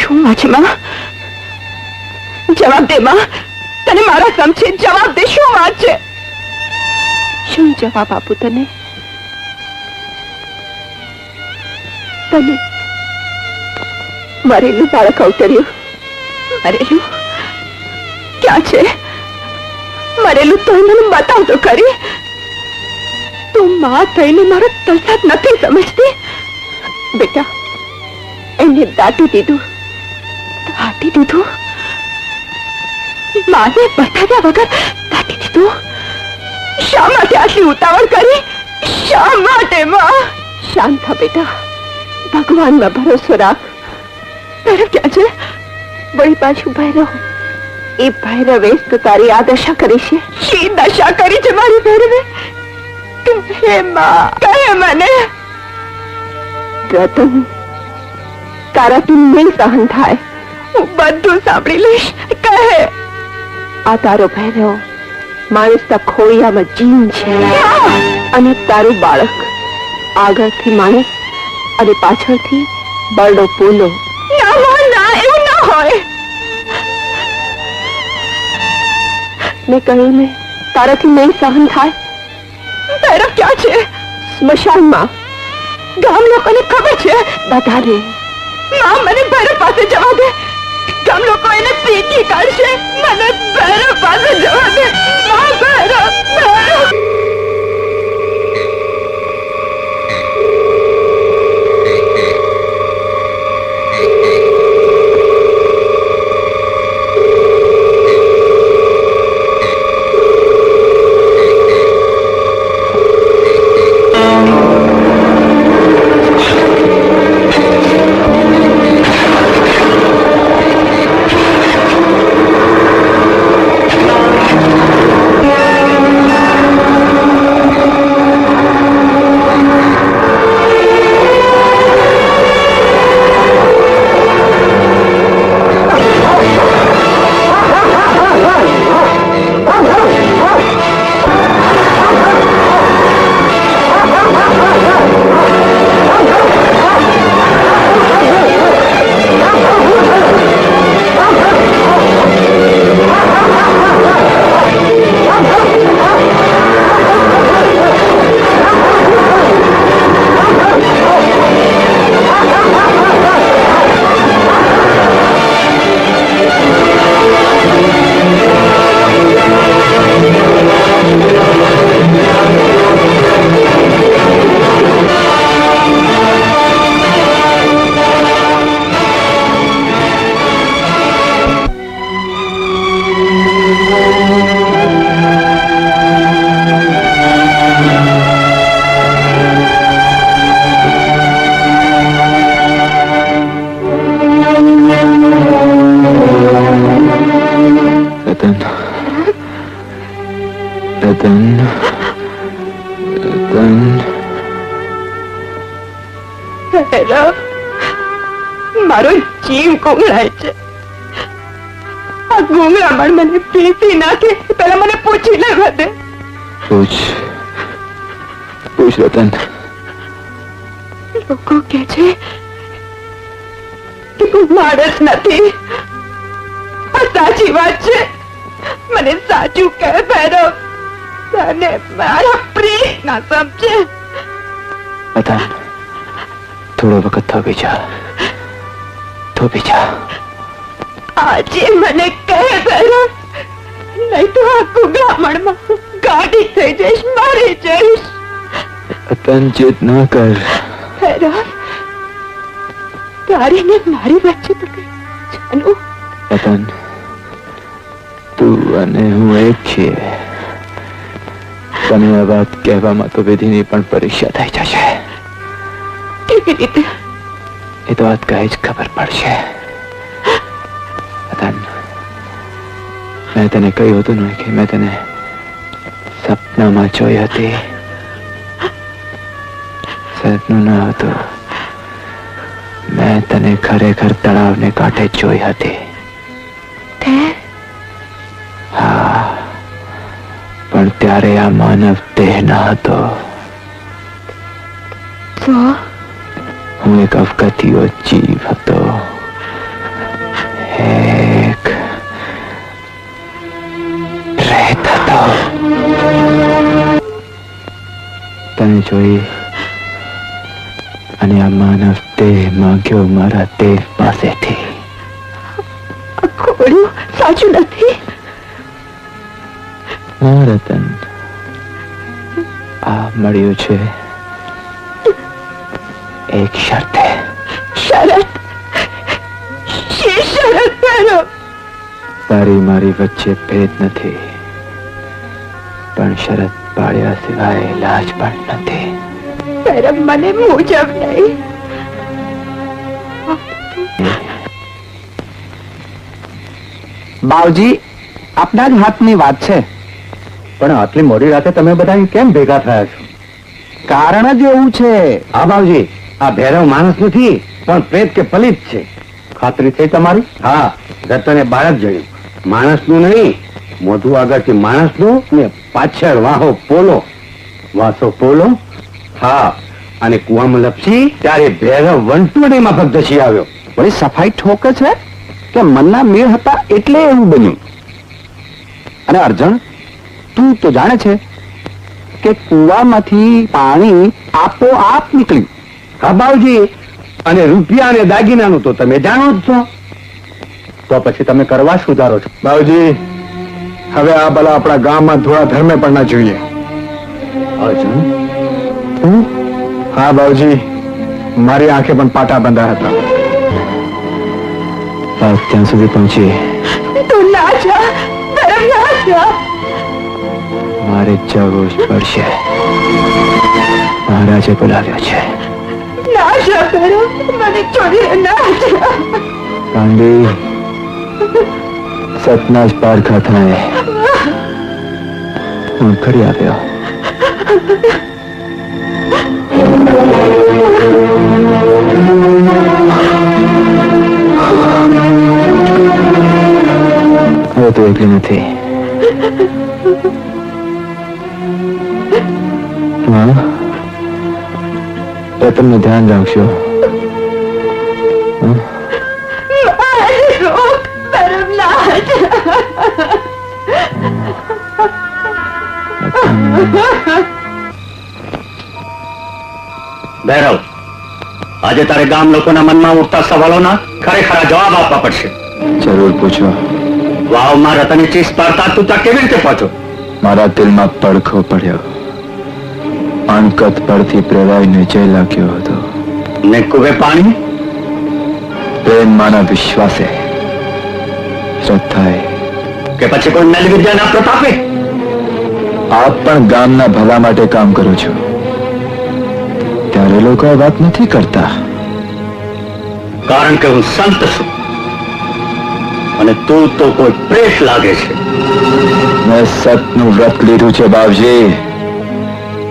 શું વાત છે માં? જવાબ દે માં, તને મારા સમજે જવાબ દે. શું વાત છે? શું જવાબ આપું તને? તને મરેલું બાળક અવતર્યું. મરેલું ક્યાં છે? મરેલું તો મને બતાવ તો ખરી. તું માં થઈને મારો તલસાદ નથી સમજતી. બેટા, એને દાટી દીધું. દાટી દીધું? માને બતાવ્યા વગર દાટી દીધું? શા માટે આટલી ઉતાવળ કરી? શા માટે? માં, શાંત થા બેટા, ભગવાનમાં ભરોસો રાખ. ભૈરવ ક્યાં છે? વળી પાછું ભૈરવ. એ ભૈરવે તો તારી આ દશા કરી છે. શી દશા કરી છે મારી ભૈરવે? કહે માં, કહે મને. રતન, તારાથી નહીં સહન થાય. હું બધું સાંભળી લઈશ. કહે. આ તારો ભૈરવ માણસના ખોળિયામાં જીન છે, અને તારું બાળક આગળથી માણસ અને પાછળથી બરડો પૂલો. ના હોય, ના, એવું ના હોય. મેં કહ્યું ને, તારાથી નહીં સહન થાય. ભૈરવ ક્યાં છે? સ્મશાનમાં. ગામ લોકોને ખબર છે? બધાને. ના, મને ભૈરવ પાસે જવા દે. ગામ લોકો એને પીટી કાઢશે. મને ભૈરવ પાસે જવા દે. ભૈરવ, ભૈરવ. મારો જીવ ગુંગળાય છે. આ ગુંગળામણ મને પીસી નાખે. પેલા મને પૂછી લેવા દે. પૂછ રતન. લોકો કે છે કે તું માણસ નથી. આ સાચી વાત છે. મને સાચું કહે ભૈરવ. તને મારા પ્રેમ ના સમજે. રતન, થોડો વખત તો વિચાર. તો બીજા આજે મને કહે ભૈરવ, નહીં તો આખું ગામડમાં ગાડી થઈ જઈશ, મારી જઈશ. તન ચેત ના કર. ભૈરવ, તારી ને મારી વચ્ચે તો કઈ જાનું. રતન, તું અને હું એક છીએ. તને આ વાત કહેવામાં તો વિધિની પણ પરીક્ષા થઈ જશે. કેવી રીતે? એ તો વાત કહે જ ખબર પડશે. રતન, મેં તને કહ્યું હતું ને કે મેં તને સપનામાં જોઈ હતી. સપનું ન હતું, મેં તને ખરેખર તળાવને કાંઠે જોઈ હતી. હા, પણ ત્યારે આ માનવ દેહ ન હતો. હું એક અવગતિયો જીવ હતો. એક પ્રેત હતો. તને જોઈ અને આ માનવ દેહ માંગ્યો મારા દેવ પાસેથી. ખોડું સાચું નથી. હા રતન, આ મળ્યું છે એક શરતે. શરત? શી શરત ભૈરવ? તારી મારી વચ્ચે ભેદ નથી, પણ શરત પાડ્યા સિવાય લાજ પણ નથી. ભૈરવ, મને મૂજબ નહીં. બાવજી, આપના જ હાથની વાત છે. પણ આટલી મોડી રાતે તમે બધા કેમ ભેગા થયા છો? કારણ જ એવું છે. હા બાવજી, આ ભૈરવ માણસ નથી, પણ પ્રેત કે પલિત છે. ખાતરી થઈ તમારી? હા, રતને બાળક જોયું. માણસનું નહીં, મોઢું આગળથી માણસનું ને પાછળ વાહો પોલો. વાસો પોલો? હા, અને કુવામાં લપસી ત્યારે ભૈરવ વંટોળીમાં ભગદશી આવ્યો. વળી સફાઈ ઠોકે છે કે મનના મેળ હતા એટલે એવું બન્યું. અને અર્જણ, તું તો જાણે છે કે કુવામાંથી પાણી આપોઆપ નીકળ્યું. હા બાવજી, અને રૂપિયા અને દાગીનાનું તો તમે જાણો જ છો. તો પછી તમે કરવા સુધારો છો? બાવજી, હવે આ ભલા આપણા ગામમાં થોડા ધર્મે પણ ના જોઈએ. અર્જુન, હા બાવજી, મારી આંખે પણ પાટા બંધા હતા. વાત ત્યાં સુધી પહોંચી. તું ના જા ભૈરવ, ના જા. મારે જવું જ પડશે. મહારાજે બોલાવ્યો છે. ના જા ભૈરવ, મને છોડીને ના જા. કાંડી, સતના જ પારખા થાય. હું ફરી આવ્યો. હવે તો એકલી નથી. હા, રતનનું ધ્યાન રાખજો. રોક ભૈરવ, ના જા. ભૈરવ, આજે તારે ગામ લોકોના મનમાં ઉઠતા સવાલોના ખરેખર જવાબ આપવા પડશે. જરૂર પૂછો. વાવમાં રતનની ચીસ પાડતા તું ત્યાં કેવી રીતે પહોંચો? મારા દિલમાં પડખો પડ્યો. અણકત પરથી પ્રેરાઈને જય લાગ્યો હતો. ને કુવે પાણી? પ્રેમમાંના વિશ્વાસે, શ્રદ્ધાએ, કે પછી કોઈ નલ વિદ્યાના પ્રતાપે? આપ પણ ગામના ભલા માટે કામ કરો છો, ત્યારે લોકો આ વાત નથી કરતા. કારણ કે હું સંત છું અને તું તો કોઈ પ્રેત લાગે છે. મેં સતનું વ્રત લીધું છે બાવજી.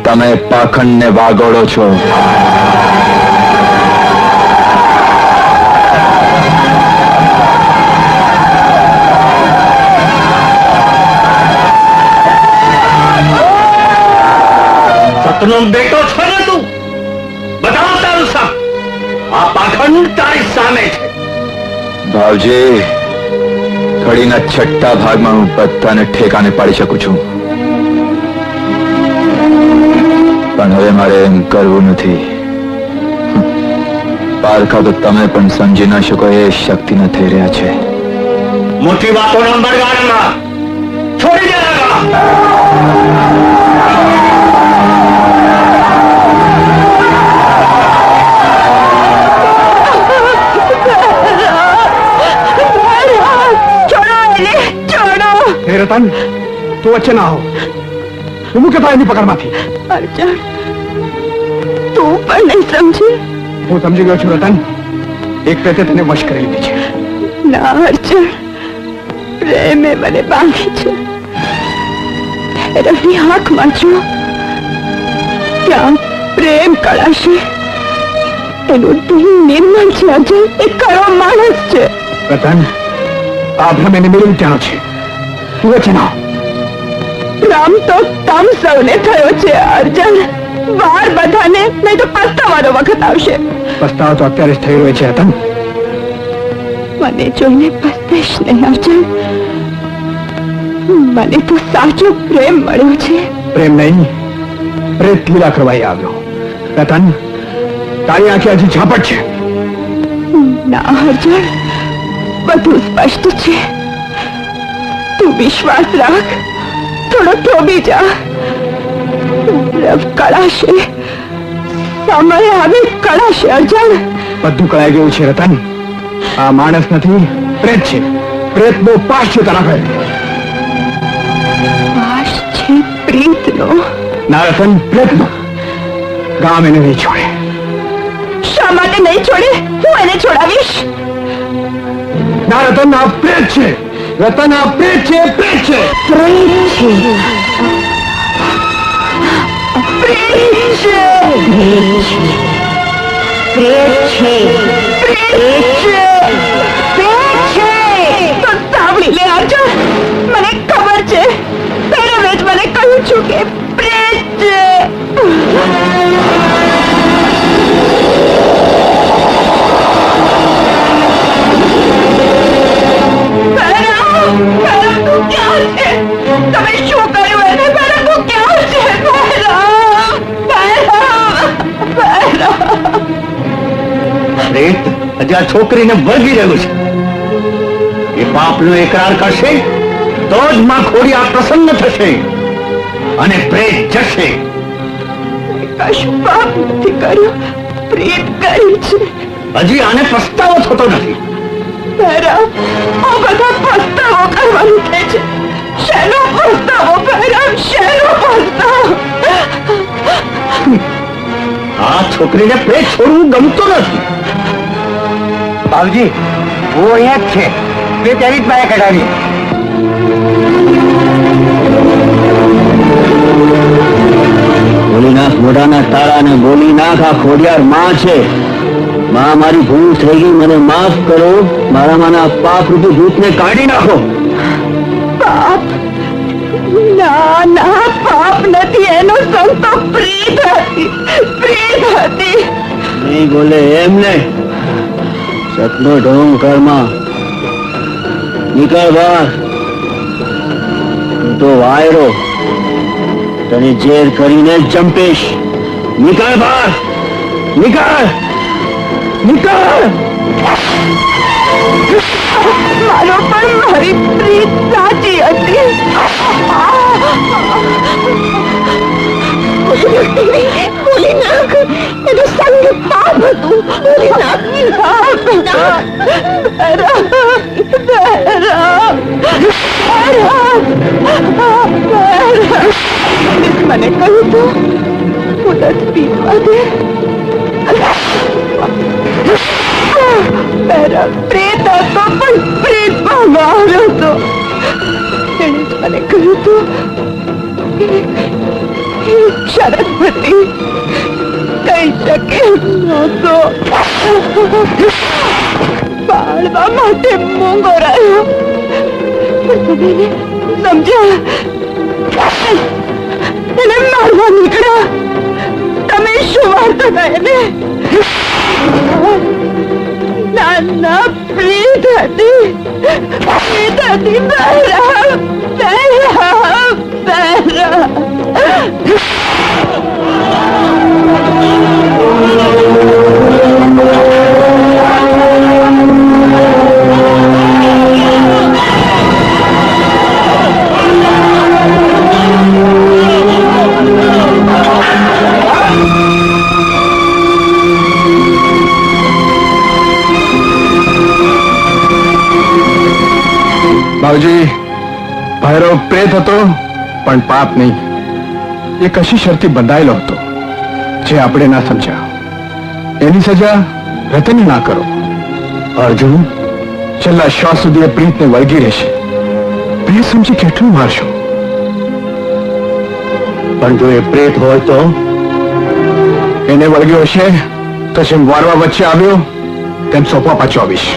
તમે પાખંડને વાગોળો છો. સતનો બેટો છો ને તું? બતાવ તારું સત. આ પાખંડ તારી સામે છે. બાવજી, ઘડીના છઠ્ઠા ભાગમાં હું બધાને ઠેકાને પાડી શકું છું, પણ હવે મારે એમ કરવું નથી. પારકા તો તમે પણ સમજી ન શકો એ શક્તિના થઈ રહ્યા છે. મોટી વાતોનો બરગાડમાં છોડી દેગા. रतन तू अच्छे ना हो તું મૂકે એની પકડમાંથી. અર્જુન તું પણ નહીં સમજી. હું સમજી ગયો છું રતન. એક પ્રેતે તને વશ કરી લીધી છે. ના અર્જુન, પ્રેમે મને બાંધી છે. ભૈરવની આંખમાં જો ત્યાં પ્રેમ કળાશે. એનું દિલ નિર્મળ છે અર્જુન, એ કયો માણસ છે. રતન આ ભ્રમ એને મેળવી ત્યાંનો છે. તું છે ના રામ તો તમ સૌને થયો છે અર્જુન. વાર બધાને, નહીં તો પસ્તાવાનો વખત આવશે. પસ્તાવો તો અત્યારે જ થઈ રહ્યો છે રતન. મને જોઈને પસ્તાઈશ નહીં અર્જુન. મને તો સાચો પ્રેમ મળ્યો છે. પ્રેમ નહીં, પ્રેત લીલા કરવાઈ આવ્યો. રતન તારી આંખે હજી ઝાપટ છે. ના અર્જુન, બધું સ્પષ્ટ છે. તું વિશ્વાસ રાખ, થોડો થોભી જા. રવ કળાશે, સમય આવે કળાશે અર્જુન. બધું કળાઈ ગયું છે રતન. આ માણસ નથી, પ્રેત છે. પ્રેત બહુ પાસ છે તારા પર. પાસ છે પ્રીતનો? ના રતન, પ્રેતનો. ગામ એને નહીં છોડે. શા માટે નહીં છોડે? હું એને છોડાવીશ. ના રતન, આ પ્રેત છે. રતન આ પ્રેત છે, પ્રેત છે. પ્રેત છે, પ્રેત છે, પ્રેત છે, પ્રેત છે, પ્રેત છે. તો સાંભળી લે અર્જુન, મને ખબર છે. ભૈરવે જ મને કહ્યું છું કે પ્રેત છે. તમે શું કર્યું એને? ભૈરવ તું ક્યાં છે? પ્રેત હજી આ છોકરીને વળગી રહ્યું છે. એ પાપનો એકરાર કરશે તો જ માં ખોડિયાર પ્રસન્ન થશે અને પ્રેત જશે. કશું પાપ નથી કર્યું, પ્રેત કર્યું છે. હજી આને પસ્તાવો થતો નથી. ભૈરવ, આ બધા પસ્તાવો કરવાનું થાય છે. શેનો પસ્તાવો ભૈરવ? શેનો પસ્તાવો? આ છોકરીને પ્રેત છોડવું ગમતું નથી. બાબુજી वो અહીંયા જ છે. તે તેની જ પાસે કઢાવી. બોલી નાખ મોઢાના તાળા ને બોલી નાખ આ ખોડિયાર માં છે. માં મારી ભૂલ થઈ ગઈ, મને માફ કરો. મારામાંના પાપ રૂપી ભૂતને કાઢી નાખો. પાપ? ના ના, પાપ નથી. એનો સંગ તો પ્રીત હતી, પ્રીત હતી. નહીં બોલે એમ ને. સતનો ઢોંગ ઘરમાં નીકળ બહાર. તું તો વાયરો, તને ઝેર કરીને જ જંપીશ. નીકળ બહાર, નીકળ, નીકળ. મારો પણ મારી પ્રીત સાચી હતી. બોલી નાખ, એનું સંગ પાપ હતું. બોલી નાખ. મને કહ્યું તું હું નથી પીવા દે. પ્રેત હતો પણ પ્રેત ભગવાન હતો. એણે જ મને કહ્યું તું શરત હતી, કહી શકે નહોતો. પાળવા માટે મૂંગો રહ્યો. પણ તમે સમજ્યા? એને મારવા નીકળ્યા. તમે શું વાર્તા હતા એને? ના ના, પ્રીત હતી, પ્રીત હતી. બહેરા, બહેરા, બહેરા. ભાવજી, ભૈરવ પ્રેત હતો પણ પાપ નહીં. એ કશી શરતી બંધાયેલો હતો જે આપણે ના સમજ્યા. એની સજા રતન ના કરો. અર્જુન છેલ્લા શ્વાસ સુધી એ પ્રીતને વળગી રહેશે. પ્રેત સમજી કેટલું મારશો? પણ જો એ પ્રેત હોય તો એને વળગ્યો હશે તો જેમ વારવા વચ્ચે આવ્યો તેમ સોંપવા પાછો આવીશ.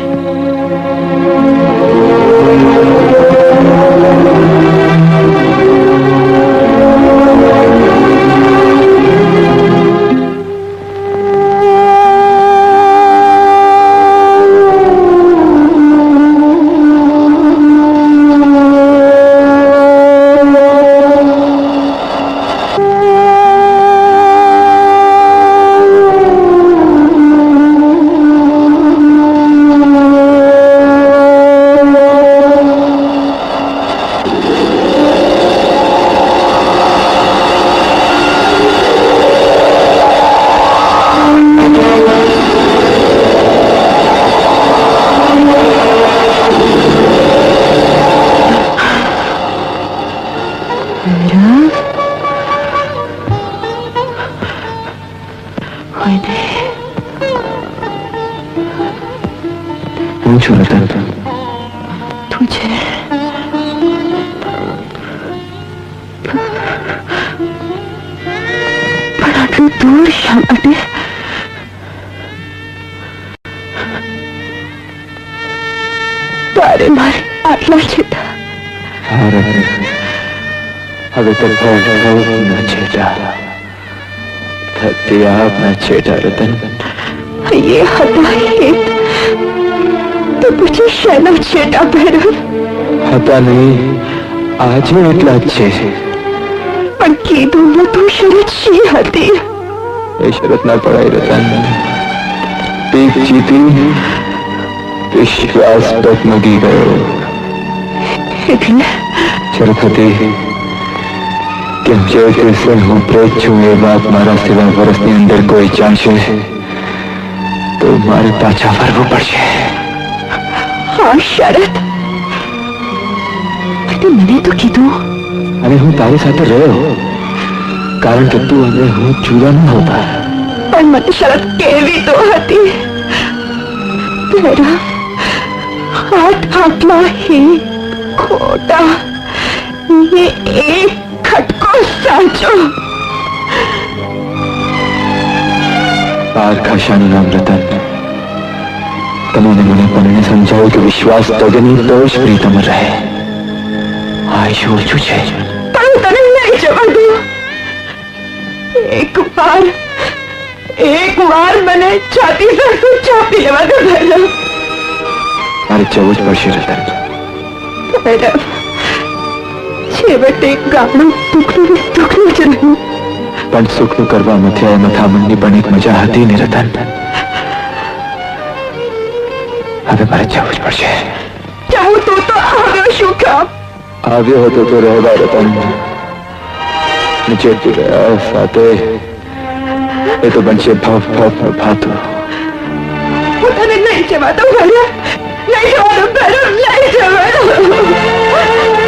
હું છું રતન. તું છે પણ આટલું દૂર શા માટે? તારે મારે આટલા છેટા. હવે તો ના છેટા, ધરતી આપના છેટા રતન. એ હતા હેત તો પછી શેના છેટા ભૈરવ? હતા નહીં, આજે એટલા જ છે. પણ કીધું તું શરત શી હતી? એ શરત ના પડાય રતન. પીક જીતી વિશ્વાસ ટકમગી ગયો. એટલે શરત હતી કે જે કૃષ્ણ હું પ્રેત છું એ વાત મારા સિવાય વર્ષની અંદર કોઈ જાણશે તો મારે પાછા ફરવું પડશે. હા શરત. મને તો કીધું. અને હું તારી સાથે રહ્યો કારણ કે તું અને હું જુદા ન હોતા. પણ મને શરત કેવી તો હતી ભૈરવ. આટલા હે ખોટા ને એક ખટકો સાચો. પારખાશાનું નામ રતન. તમને મને પણ સમજાવ્યું કે વિશ્વાસ તજની તો જ પ્રીતમ રહે. આ શું ઓછું છે? પણ તને નહીં જવા દઉં. એક વાર મને છાતી સાથે ચાપી લેવા દે ભૈરવ. મારે જવું જ પડશે રતન. ભૈરવ છેવટે ગામનું દુઃખનું જ રહ્યું. પણ સુખનું કરવામાંથી આ મથામણની પણ એક મજા હતી ને રતન. હવે મારે જવું જ પડશે. જાઉં તો આવ્યો શું કામ? આવ્યો હતો તો રહેવા રતન. નીચે રહ્યા સાથે એ તો બનશે ભાતું. હું તને નહીં જવા દઉં ભૈરવ. નહીં જવા દઉં ભૈરવ. નહીં જવા દઉં.